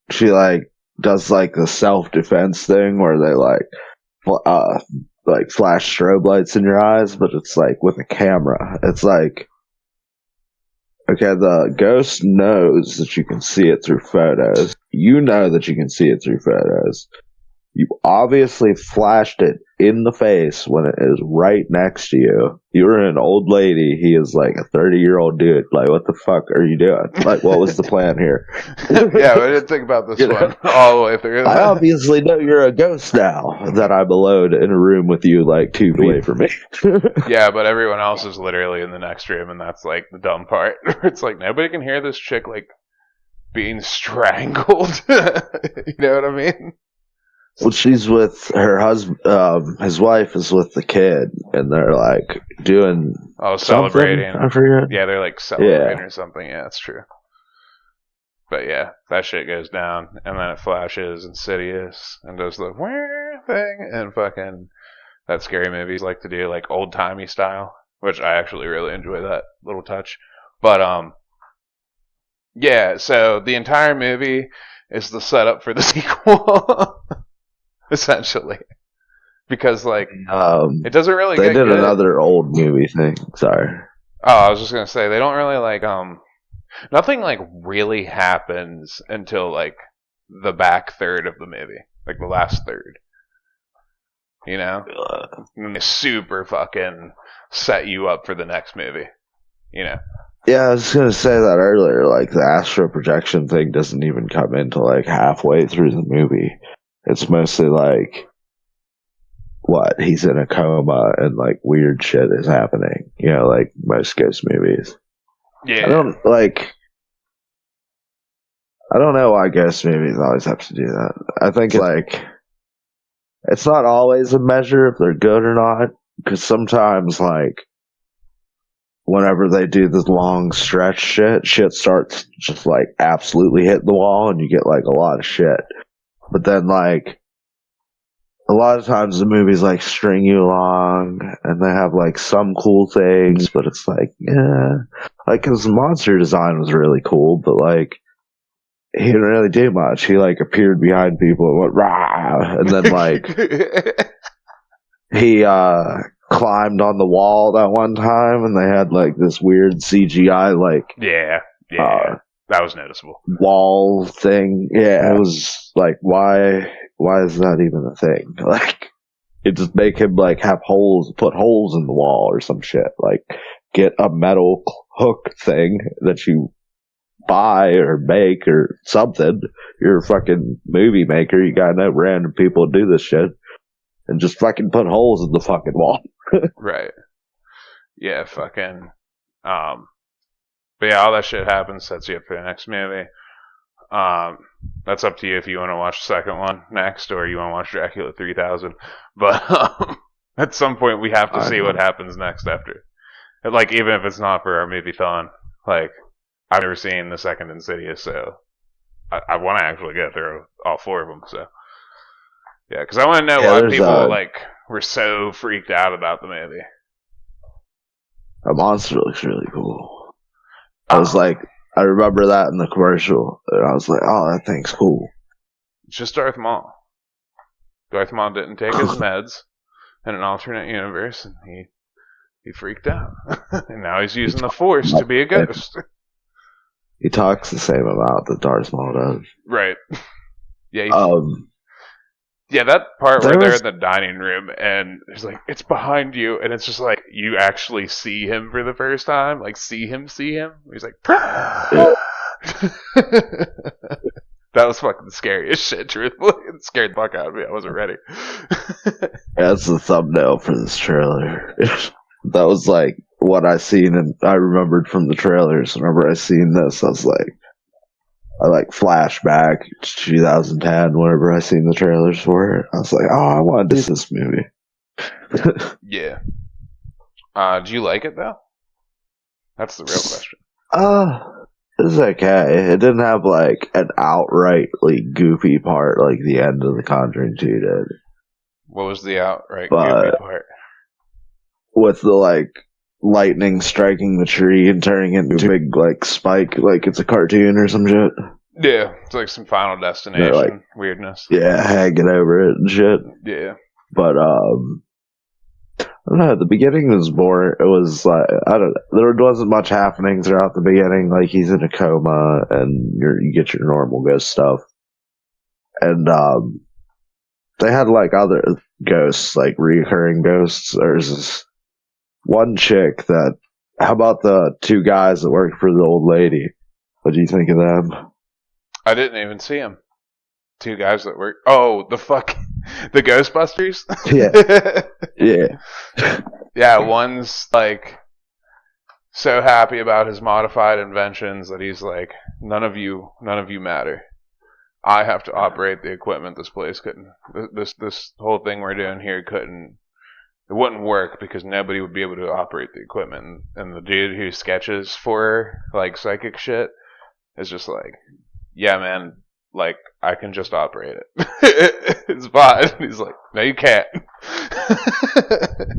She like does like the self-defense thing where they like flash strobe lights in your eyes, but it's like with a camera. It's like, okay, the ghost knows that you can see it through photos. You know that you can see it through photos. You obviously flashed it in the face when it is right next to you. You're an old lady. He is like a 30-year-old dude. Like, what the fuck are you doing? Like, what was the plan here?
Yeah, I didn't think about this one all the way through.
I obviously know you're a ghost now that I'm alone in a room with you, like 2 feet away from me.
Yeah, but everyone else is literally in the next room, and that's like the dumb part. It's like nobody can hear this chick like being strangled. You know what I mean?
Well, she's with her husband. His wife is with the kid, and they're like doing
celebrating.
I forget.
Yeah, they're like celebrating or something. Yeah, that's true. But yeah, that shit goes down, and then it flashes Insidious and does the where thing, and fucking that scary movies like to do, like old timey style, which I actually really enjoy that little touch. But yeah. So the entire movie is the setup for the sequel. Essentially, because like it doesn't really.
They
get
did
good.
Another old movie thing. Sorry.
Oh, I was just gonna say they don't really like nothing like really happens until like the back third of the movie, like the last third. You know, and they super fucking set you up for the next movie. You know.
Yeah, I was gonna say that earlier. Like the astral projection thing doesn't even come into like halfway through the movie. It's mostly like, what, he's in a coma and like weird shit is happening. You know, like most ghost movies.
Yeah.
I don't know why ghost movies always have to do that. I think like it's not always a measure if they're good or not, because sometimes like whenever they do this long stretch shit starts just like absolutely hitting the wall and you get like a lot of shit. But then, like, a lot of times the movies, like, string you along, and they have, like, some cool things, but it's like, yeah. Like, because the monster design was really cool, but, like, he didn't really do much. He, like, appeared behind people and went, rah! And then, like, he, climbed on the wall that one time, and they had, like, this weird CGI, like...
Yeah. That was noticeable.
Wall thing. Yeah, it was like, why is that even a thing? Like, it just make him like have put holes in the wall or some shit. Like, get a metal hook thing that you buy or make or something. You're a fucking movie maker. You gotta know random people do this shit. And just fucking put holes in the fucking wall.
Right. Yeah, fucking, but yeah, all that shit happens, sets you up for the next movie. That's up to you if you want to watch the second one next, or you want to watch Dracula 3000. But at some point, we have to see what happens next after. Like, even if it's not for our movie-thon. Like, I've never seen the second Insidious, so I want to actually go through all 4 of them. So yeah, because I want to know why people like were so freaked out about the movie.
The monster looks really cool. I was like, I remember that in the commercial, and I was like, oh, that thing's cool.
It's just Darth Maul. Darth Maul didn't take his meds in an alternate universe, and he freaked out. And now he's using the Force to be a ghost.
He talks the same amount that Darth Maul does.
Right. Yeah. Yeah, that part where they're in the dining room and it's like, it's behind you, and it's just like, you actually see him for the first time. Like, see him. He's like, that was fucking scary as shit, truthfully. It scared the fuck out of me. I wasn't ready.
That's the thumbnail for this trailer. That was like what I seen, and I remembered from the trailers. Whenever I seen this, I was like, I like flashback to 2010 whenever I seen the trailers for it. I was like, oh, I want to do this movie.
Yeah. Do you like it, though? That's the real question.
It was okay. It didn't have like an outrightly goofy part like the end of The Conjuring 2 did.
What was the outright goofy part?
With the like lightning striking the tree and turning it into a big like spike, like it's a cartoon or some shit.
Yeah, it's like some Final Destination
like,
weirdness.
Yeah, hanging over it and shit.
Yeah.
But I don't know, the beginning was boring. It was like, there wasn't much happening throughout the beginning. Like, he's in a coma and you get your normal ghost stuff. And the they had like other ghosts, like recurring ghosts. There's this one chick that. How about the two guys that worked for the old lady? What do you think of them?
I didn't even see them. Two guys that work. Oh, the Ghostbusters.
Yeah.
Yeah. One's like so happy about his modified inventions that he's like, none of you matter. I have to operate the equipment. This place couldn't. This whole thing we're doing here couldn't. It wouldn't work because nobody would be able to operate the equipment. And the dude who sketches for like psychic shit is just like, yeah, man, like I can just operate it. It's fine. He's like, no, you can't.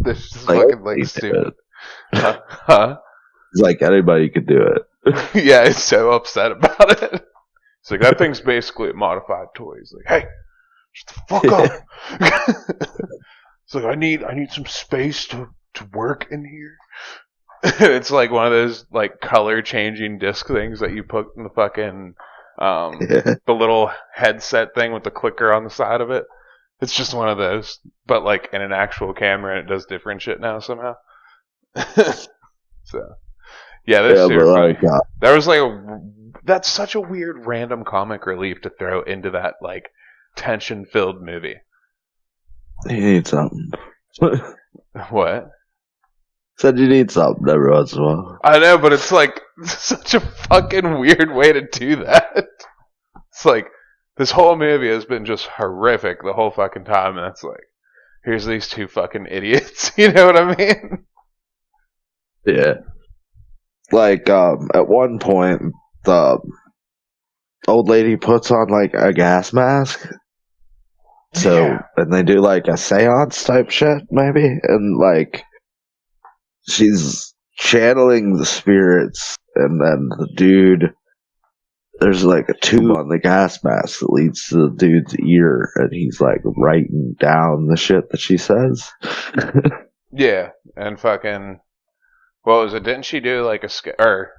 This is fucking like stupid. Huh?
It's like anybody could do it.
Yeah, he's so upset about it. It's like that thing's basically a modified toy. He's like, hey, shut the fuck up. It's like I need some space to work in here. It's like one of those like color changing disc things that you put in the fucking the little headset thing with the clicker on the side of it. It's just one of those, but like in an actual camera, and it does different shit now somehow. So yeah, that's super funny. That was like that's such a weird random comic relief to throw into that like tension filled movie.
You need something.
What?
Said you need something every once in a while.
I know, but it's like such a fucking weird way to do that. It's like this whole movie has been just horrific the whole fucking time, and it's like, here's these two fucking idiots. You know what I mean?
Yeah. Like, at one point, the old lady puts on like a gas mask. So, yeah. And they do like a seance type shit, maybe, and like she's channeling the spirits, and then the dude, there's like a tube on the gas mask that leads to the dude's ear, and he's like writing down the shit that she says.
Yeah, and fucking, what was it? Didn't she do like or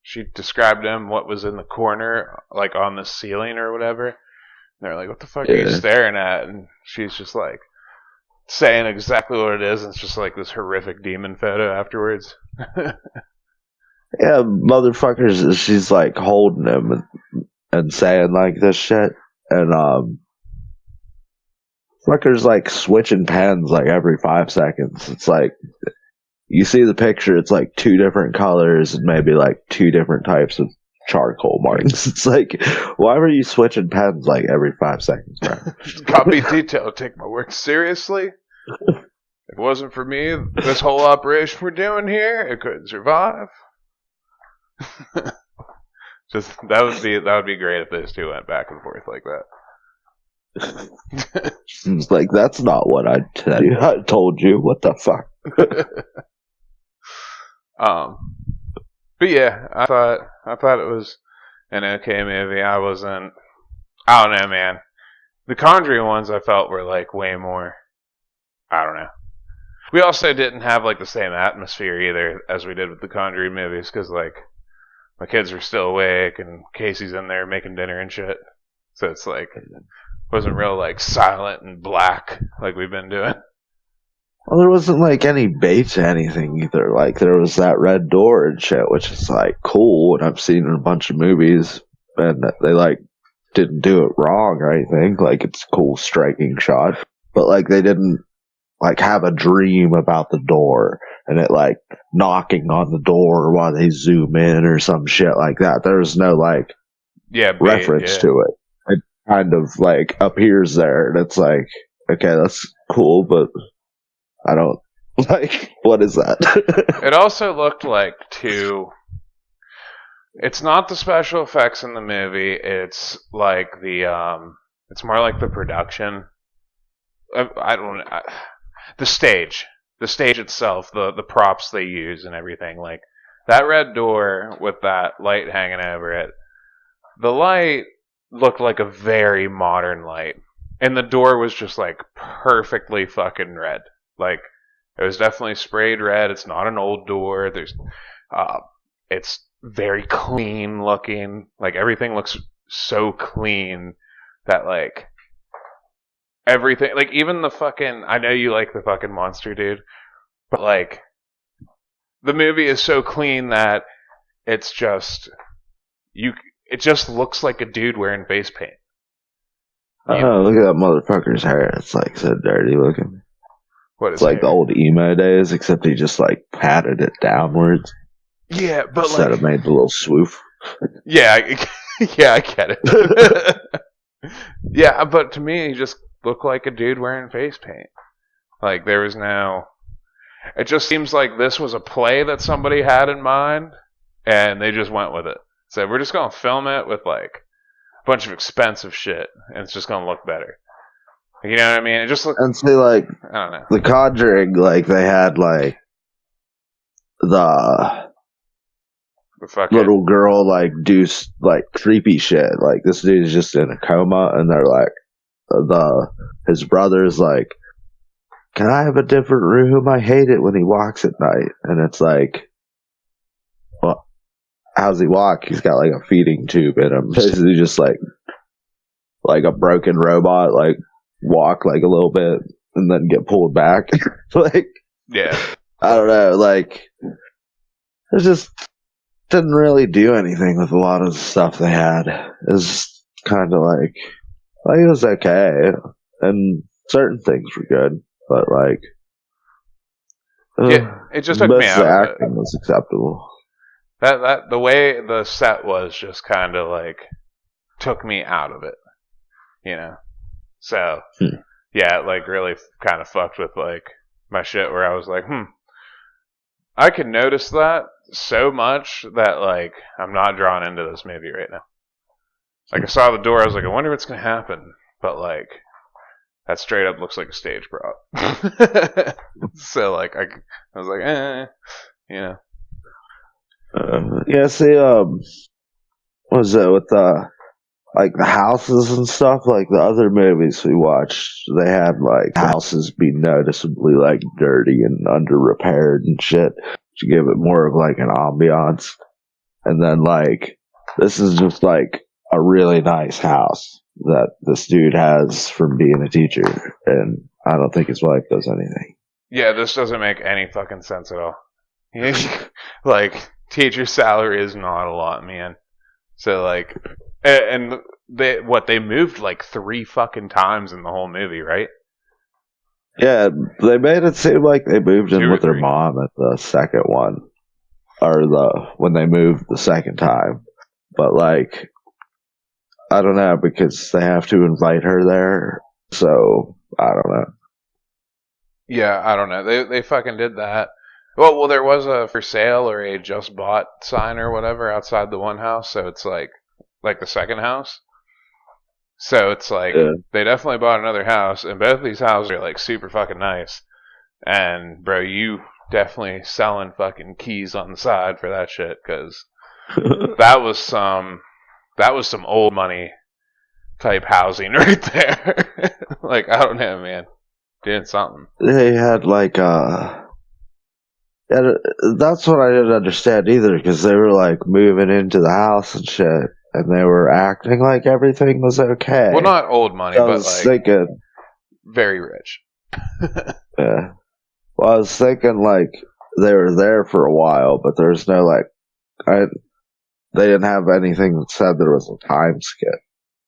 she described him what was in the corner, like on the ceiling or whatever? And they're like, what the fuck are you staring at? And she's just like saying exactly what it is. And it's just like this horrific demon photo afterwards.
Yeah, motherfuckers, she's like holding him and saying like this shit. And fuckers like switching pens like every 5 seconds. It's like, you see the picture, it's like 2 different colors and maybe like 2 different types of charcoal marks. It's like, why were you switching pens like every 5 seconds, bro?
Copy detail. Take my work seriously. If it wasn't for me, this whole operation we're doing here, it couldn't survive. Just that would be great if those two went back and forth like that.
It's like, that's not what I tell you. I told you. What the fuck?
But yeah, I thought it was an okay movie. I don't know, man. The Conjuring ones I felt were like way more, I don't know. We also didn't have like the same atmosphere either as we did with the Conjuring movies, because like my kids were still awake and Casey's in there making dinner and shit. So it's like, wasn't real like silent and black like we've been doing.
Well, there wasn't like any bait to anything either. Like there was that red door and shit, which is like cool, and I've seen in a bunch of movies, and they like didn't do it wrong or anything. Like it's a cool striking shot, but like they didn't like have a dream about the door and it like knocking on the door while they zoom in or some shit like that. There's no like reference to it. It kind of like appears there, and it's like, okay, that's cool, but I don't like, what is that?
It also looked like it's not the special effects in the movie, it's like it's more like the production. The stage itself, the props they use and everything, like that red door with that light hanging over it. The light looked like a very modern light, and the door was just like perfectly fucking red. Like, it was definitely sprayed red. It's not an old door. It's very clean looking. Like, everything looks so clean that, like, everything, like even the fucking, I know you like the fucking monster dude, but like the movie is so clean that it's just it just looks like a dude wearing face paint.
Oh, look at that motherfucker's hair. It's like so dirty looking.
What is
It's like
hair?
the old emo days, except he just like patted it downwards.
Yeah, but
instead of made the little swoof.
Yeah, I get it. Yeah, but to me, he just looked like a dude wearing face paint. Like there was no. It just seems like this was a play that somebody had in mind, and they just went with it. So we're just gonna film it with like a bunch of expensive shit, and it's just gonna look better. You know what I mean? It just looks.
And see, like,
I don't know.
The Conjuring, like, they had, like, the little girl, like, do, like, creepy shit. Like, this dude's just in a coma, and they're like, his brother's like, can I have a different room? I hate it when he walks at night. And it's like, well, how's he walk? He's got, like, a feeding tube in him. Basically just, like a broken robot, like, walk, like, a little bit, and then get pulled back. Like,
yeah.
I don't know, like, it just didn't really do anything with a lot of the stuff they had. It was kind of like it was okay, and certain things were good, but like,
yeah, it just took me out.
The acting was acceptable.
That the way the set was just kind of like took me out of it, you know. So yeah, it like really kind of fucked with like my shit where I was like, I can notice that so much that like I'm not drawn into this movie right now. Like I saw the door, I was like, I wonder what's gonna happen, but like that straight up looks like a stage prop. So like I was like, you know.
Yeah, see, what was it with like the houses and stuff? Like the other movies we watched, they had like houses be noticeably like dirty and under repaired and shit to give it more of like an ambiance. And then like this is just like a really nice house that this dude has from being a teacher, and I don't think his wife does anything.
Yeah, this doesn't make any fucking sense at all. Like teacher salary is not a lot, man. So like, and they moved like 3 fucking times in the whole movie, right?
Yeah, they made it seem like they moved in with their mom at the second one, or when they moved the second time. But like, I don't know, because they have to invite her there, so I don't know.
Yeah, I don't know. They fucking did that. Well, there was a for sale or a just bought sign or whatever outside the one house, so it's like the second house. So it's like they definitely bought another house, and both of these houses are like super fucking nice. And bro, you definitely selling fucking keys on the side for that shit, because that was some old money type housing right there. Like I don't know, man, doing something.
They had like that's what I didn't understand either, because they were like moving into the house and shit, and they were acting like everything was okay.
Well, not old money, but like
thinking,
very rich.
Yeah. Well, I was thinking like they were there for a while, but there's no like, they didn't have anything that said there was a time skip.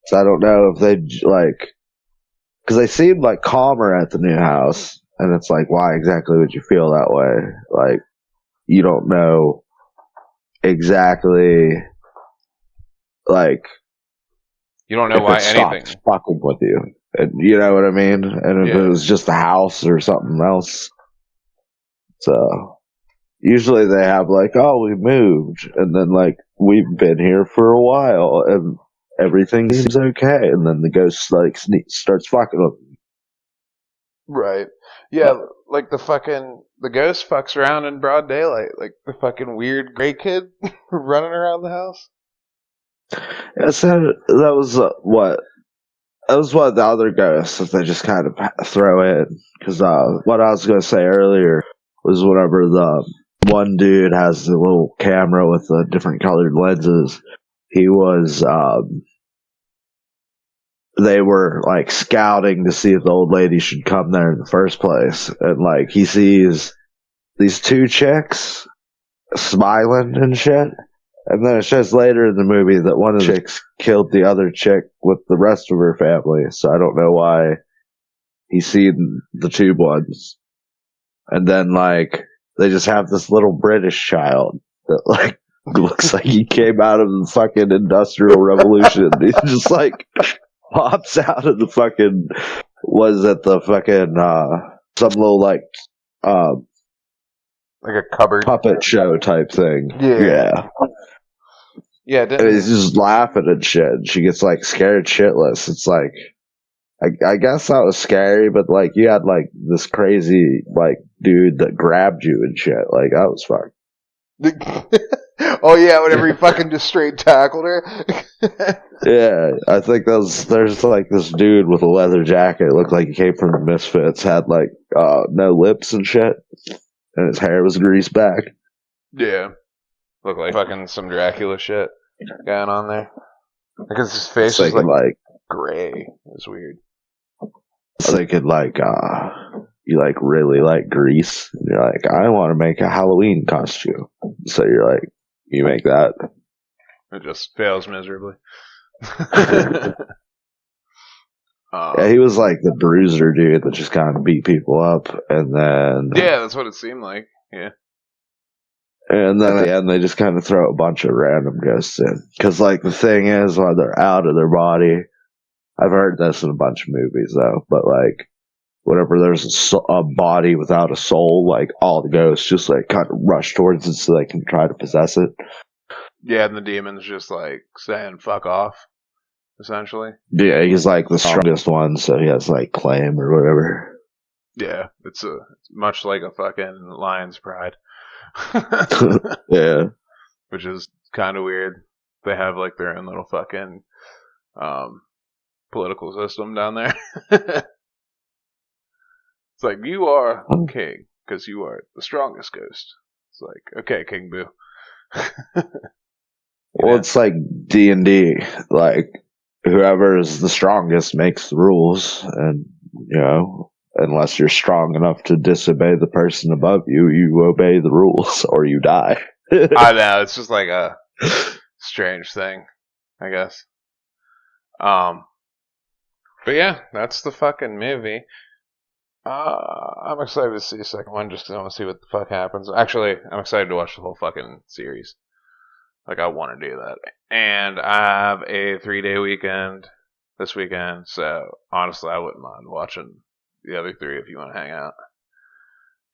So I don't know if they like, because they seemed like calmer at the new house. And it's like, why exactly would you feel that way? Like, you don't know exactly, like,
you don't know why anything
fucking with you. And you know what I mean? And if it was just a house or something else. So, usually they have like, oh, we moved. And then like, we've been here for a while and everything seems okay. And then the ghost like starts fucking with them.
Right. Yeah, like the ghost fucks around in broad daylight, like the fucking weird gray kid running around the house.
Yeah, so that was one of the other ghosts that they just kind of throw in. Because what I was going to say earlier was whenever the one dude has the little camera with the different colored lenses, he was they were like scouting to see if the old lady should come there in the first place, and like he sees these two chicks smiling and shit. And then it says later in the movie that one of the chicks killed the other chick with the rest of her family. So I don't know why he's seen the two ones. And then, like, they just have this little British child that, like, looks like he came out of the fucking Industrial Revolution. He just, like, pops out of the fucking, was it the fucking, some little, like
a cupboard
puppet show type thing.
Yeah. Yeah,
and he's just laughing and shit. And she gets like scared shitless. It's like, I guess that was scary, but like you had like this crazy like dude that grabbed you and shit. Like that was fun.
Oh yeah, whenever he fucking just straight tackled her.
Yeah, I think there's like this dude with a leather jacket. It looked like he came from the Misfits. Had like no lips and shit, and his hair was greased back.
Yeah. Look like fucking some Dracula shit going on there. Because his face is like gray. It's weird.
It's thinking like you like really like Grease. And you're like, I want to make a Halloween costume. So you're like, you make that.
It just fails miserably.
Yeah, he was like the bruiser dude that just kind of beat people up, and then
yeah, that's what it seemed like. Yeah.
And then at the end, they just kind of throw a bunch of random ghosts in. Because, like, the thing is, when they're out of their body, I've heard this in a bunch of movies, though, but, like, whenever there's a body without a soul, like, all the ghosts just, like, kind of rush towards it so they can try to possess it.
Yeah, and the demon's just, like, saying, fuck off, essentially.
Yeah, he's, like, the strongest one, so he has, like, claim or whatever.
Yeah, it's much like a fucking lion's pride.
Yeah.
Which is kind of weird. They have like their own little fucking political system down there. It's like, you are king because you are the strongest ghost. It's like, okay, King Boo.
Well, it's like D&D. Like, whoever is the strongest makes the rules, and, you know, unless you're strong enough to disobey the person above you, you obey the rules or you die.
I know, it's just like a strange thing, I guess. But yeah, that's the fucking movie. I'm excited to see the second one just because I want to see what the fuck happens. Actually, I'm excited to watch the whole fucking series. Like, I want to do that. And I have a 3-day weekend this weekend, so honestly, I wouldn't mind watching the other 3 if you want to hang out.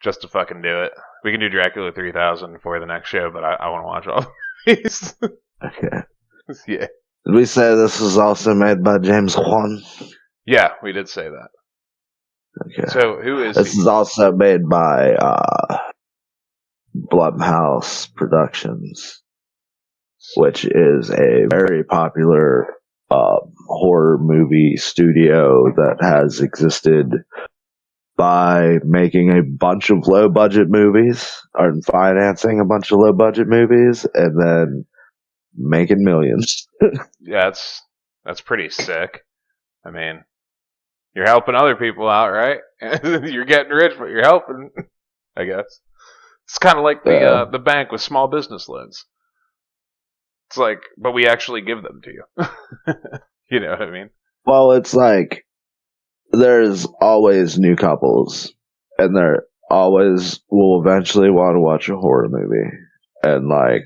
Just to fucking do it. We can do Dracula 3000 for the next show, but I want to watch all of these.
Okay.
Yeah.
Did we say this was also made by James Wan?
Yeah, we did say that.
Okay.
So, who is
This is also made by Blumhouse Productions, which is a very popular horror movie studio that has existed by making a bunch of low budget movies or financing a bunch of low budget movies and then making millions.
Yeah, that's pretty sick. I mean, you're helping other people out, right? You're getting rich, but you're helping, I guess. It's kind of like the bank with small business loans. It's like, but we actually give them to you. You know what I mean?
Well, it's like there's always new couples, and they're always will eventually want to watch a horror movie. And like,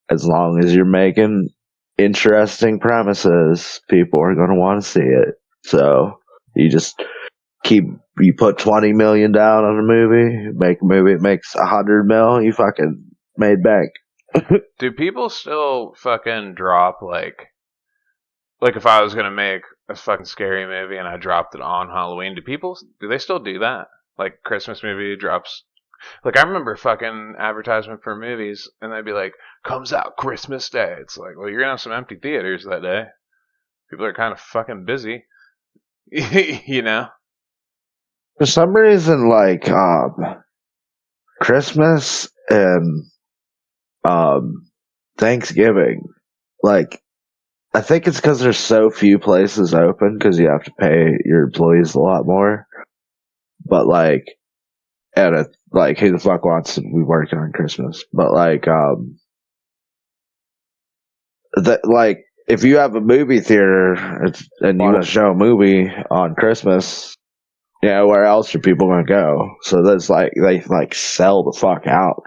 as long as you're making interesting premises, people are going to want to see it. So you just you put $20 million down on a movie, make a movie, it makes $100 million, you fucking made bank.
Do people still fucking drop like if I was gonna make a fucking scary movie and I dropped it on Halloween, do they still do that? Like, Christmas movie drops. Like, I remember fucking advertisement for movies, and they'd be like, comes out Christmas Day. It's like, well, you're gonna have some empty theaters that day. People are kind of fucking busy. You know?
For some reason, like, Christmas and Thanksgiving, like, I think it's because there's so few places open because you have to pay your employees a lot more. But like, and it, like, who the fuck wants to be working on Christmas? But like, like, if you have a movie theater and you want to show a movie on Christmas, where else are people gonna go? So that's like they like sell the fuck out,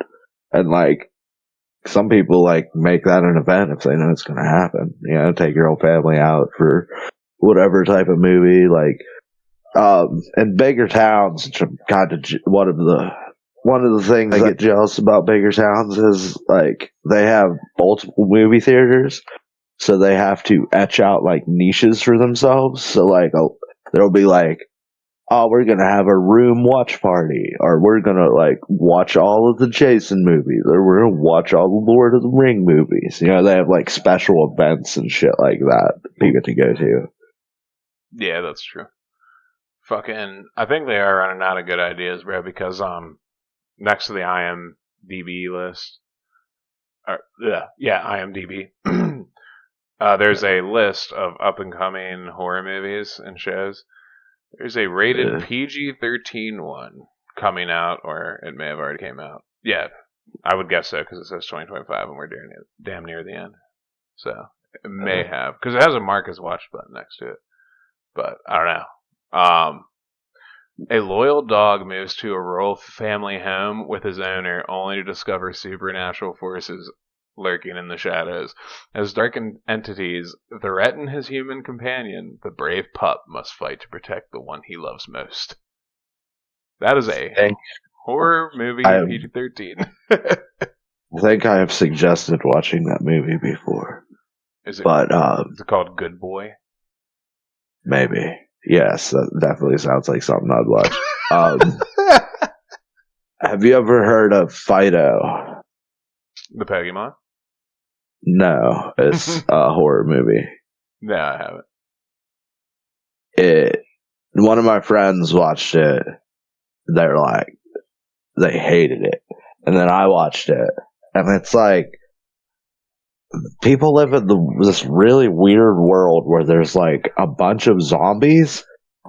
and like some people like make that an event if they know it's gonna happen. Take your whole family out for whatever type of movie. Like, in bigger towns, which I'm kind of one of the things I get jealous about bigger towns is like they have multiple movie theaters. So they have to etch out like niches for themselves. So like there'll be like, oh, we're gonna have a room watch party, or we're gonna like watch all of the Jason movies, or we're gonna watch all the Lord of the Ring movies. They have like special events and shit like that you get to go to.
Yeah, that's true. Fucking, I think they are running out of good ideas, bro. Because next to the IMDb list, IMDb. There's a list of up-and-coming horror movies and shows. There's a rated PG-13 one coming out, or it may have already came out. Yeah, I would guess so, because it says 2025, and we're damn near the end. So, it may have, because it has a Marcus Watch button next to it. But, I don't know. A loyal dog moves to a rural family home with his owner, only to discover supernatural forces lurking in the shadows. As dark entities threaten his human companion, the brave pup must fight to protect the one he loves most. That is a horror movie PG-13.
I think I have suggested watching that movie before.
Is it called Good Boy?
Maybe. Yes, that definitely sounds like something I'd watch. Have you ever heard of Fido?
The Pokemon?
No, it's a horror movie.
No, I haven't.
One of my friends watched it. They're like, they hated it. And then I watched it. And it's like, people live in this really weird world where there's like a bunch of zombies,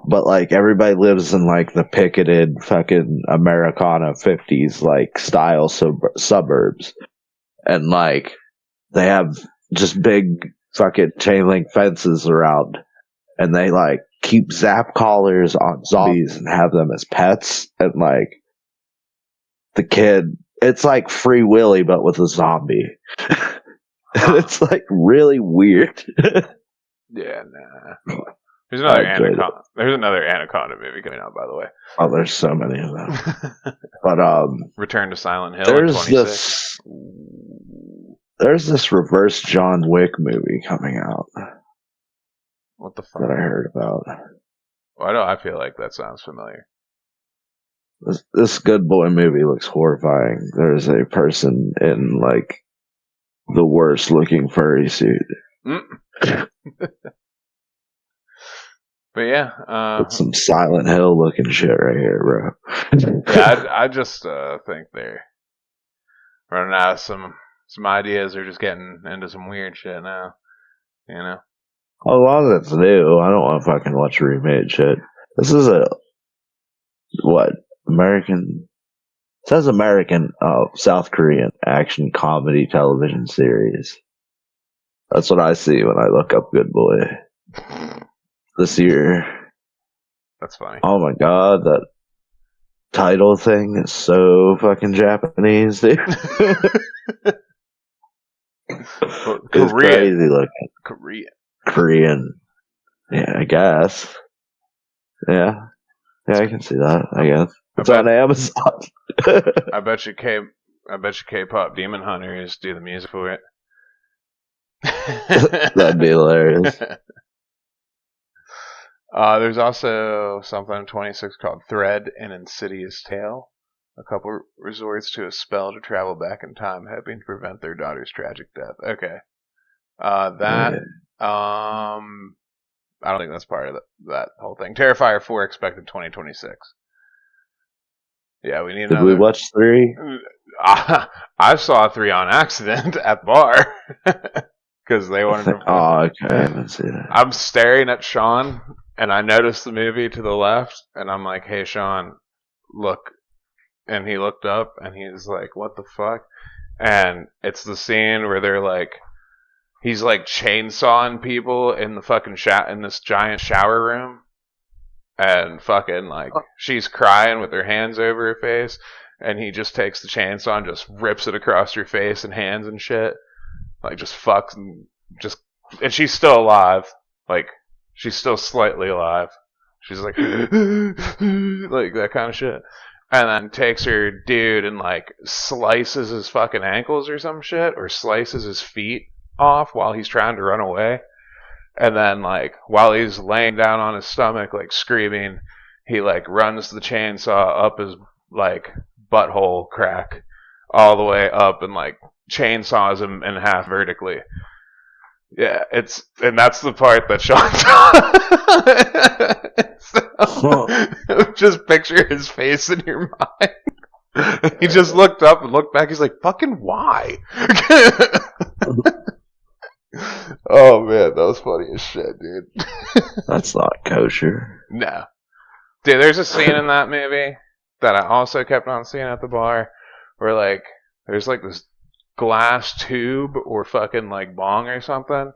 but like everybody lives in like the picketed fucking Americana 50s like style suburbs. And like, they have just big fucking chain link fences around, and they like keep zap collars on zombies and have them as pets. And like the kid, it's like Free Willy but with a zombie. And it's like really weird.
Yeah, nah. There's another Anaconda. There's another Anaconda movie coming out, by the way.
Oh, there's so many of them. But
Return to Silent Hill.
There's this reverse John Wick movie coming out.
What the fuck?
That I heard about.
Why do I feel like that sounds familiar?
This Good Boy movie looks horrifying. There's a person in like the worst looking furry suit.
But yeah,
with some Silent Hill looking shit right here, bro.
Yeah, I just think they're running out of some ideas. They're just getting into some weird shit now.
A lot of it's new. I don't want to fucking watch remade shit. This is American? It says American, South Korean action comedy television series. That's what I see when I look up Good Boy. This year.
That's funny.
Oh my god, that title thing is so fucking Japanese, dude. It's crazy looking. Korean. Yeah, I guess. Yeah, I can see that. I guess it's on Amazon.
I bet you K-pop Demon Hunters do the music for it.
That'd be hilarious.
There's also something in 26 called Thread and Insidious Tale. A couple resorts to a spell to travel back in time, hoping to prevent their daughter's tragic death. Okay. I don't think that's part of that whole thing. Terrifier 4 expected 2026. Yeah, we need another.
Did we watch 3?
I saw 3 on accident at the bar. because they wanted to.
Oh, okay. I haven't seen it.
I'm staring at Sean, and I noticed the movie to the left, and I'm like, "Hey, Sean, look." And he looked up, and he's like, "What the fuck?" And it's the scene where they're like, he's like chainsawing people in the fucking in this giant shower room, and fucking like she's crying with her hands over her face, and he just takes the chainsaw and just rips it across her face and hands and shit, like just fucks and just, and she's still alive, like she's still slightly alive. She's like like that kind of shit. And then takes her dude and like slices his fucking ankles or some shit, or slices his feet off while he's trying to run away. And then like while he's laying down on his stomach like screaming, he like runs the chainsaw up his like butthole crack all the way up and like chainsaws him in half vertically. Yeah, and that's the part that Sean so, just picture his face in your mind. He just looked up and looked back. He's like, "Fucking why?" Oh man, that was funny as shit, dude.
That's not kosher.
No, dude. There's a scene in that movie that I also kept on seeing at the bar, where like there's like this glass tube or fucking like bong or something.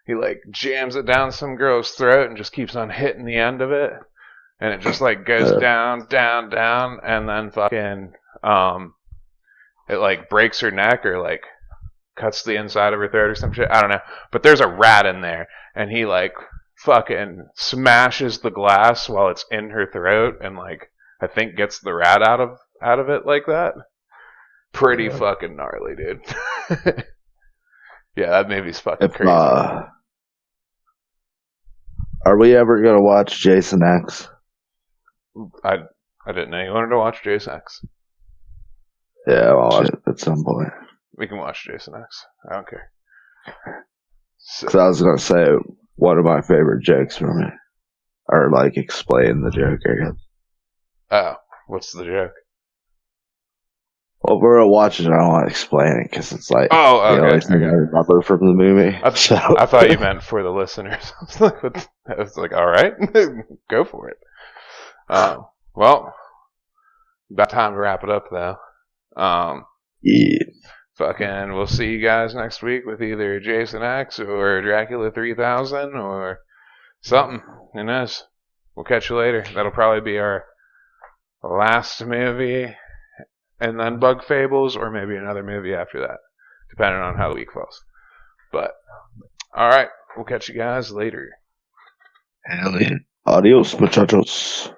He like jams it down some girl's throat and just keeps on hitting the end of it, and it just like goes down, down, down, and then fucking it like breaks her neck or like cuts the inside of her throat or some shit. I don't know, but there's a rat in there, and he like fucking smashes the glass while it's in her throat, and like I think gets the rat out of it like that. Pretty fucking gnarly, dude. Yeah, that movie's fucking crazy.
Are we ever gonna watch Jason X?
I didn't know you wanted to watch Jason X.
Yeah, I'll watch it at some point.
We can watch Jason X. I don't care.
Because I was gonna say one of my favorite jokes from it, or like explain the joke, I guess.
Oh, what's the joke?
Well, we're watching it. I don't want to explain it because it's like
the only
thing I remember from the movie.
I thought you meant for the listeners. I was like, all right, go for it. Well, about time to wrap it up though.
Yeah.
Fucking, we'll see you guys next week with either Jason X or Dracula 3000 or something. Who knows? We'll catch you later. That'll probably be our last movie. And then Bug Fables, or maybe another movie after that, depending on how the week falls. But, alright, we'll catch you guys later.
Adios, muchachos.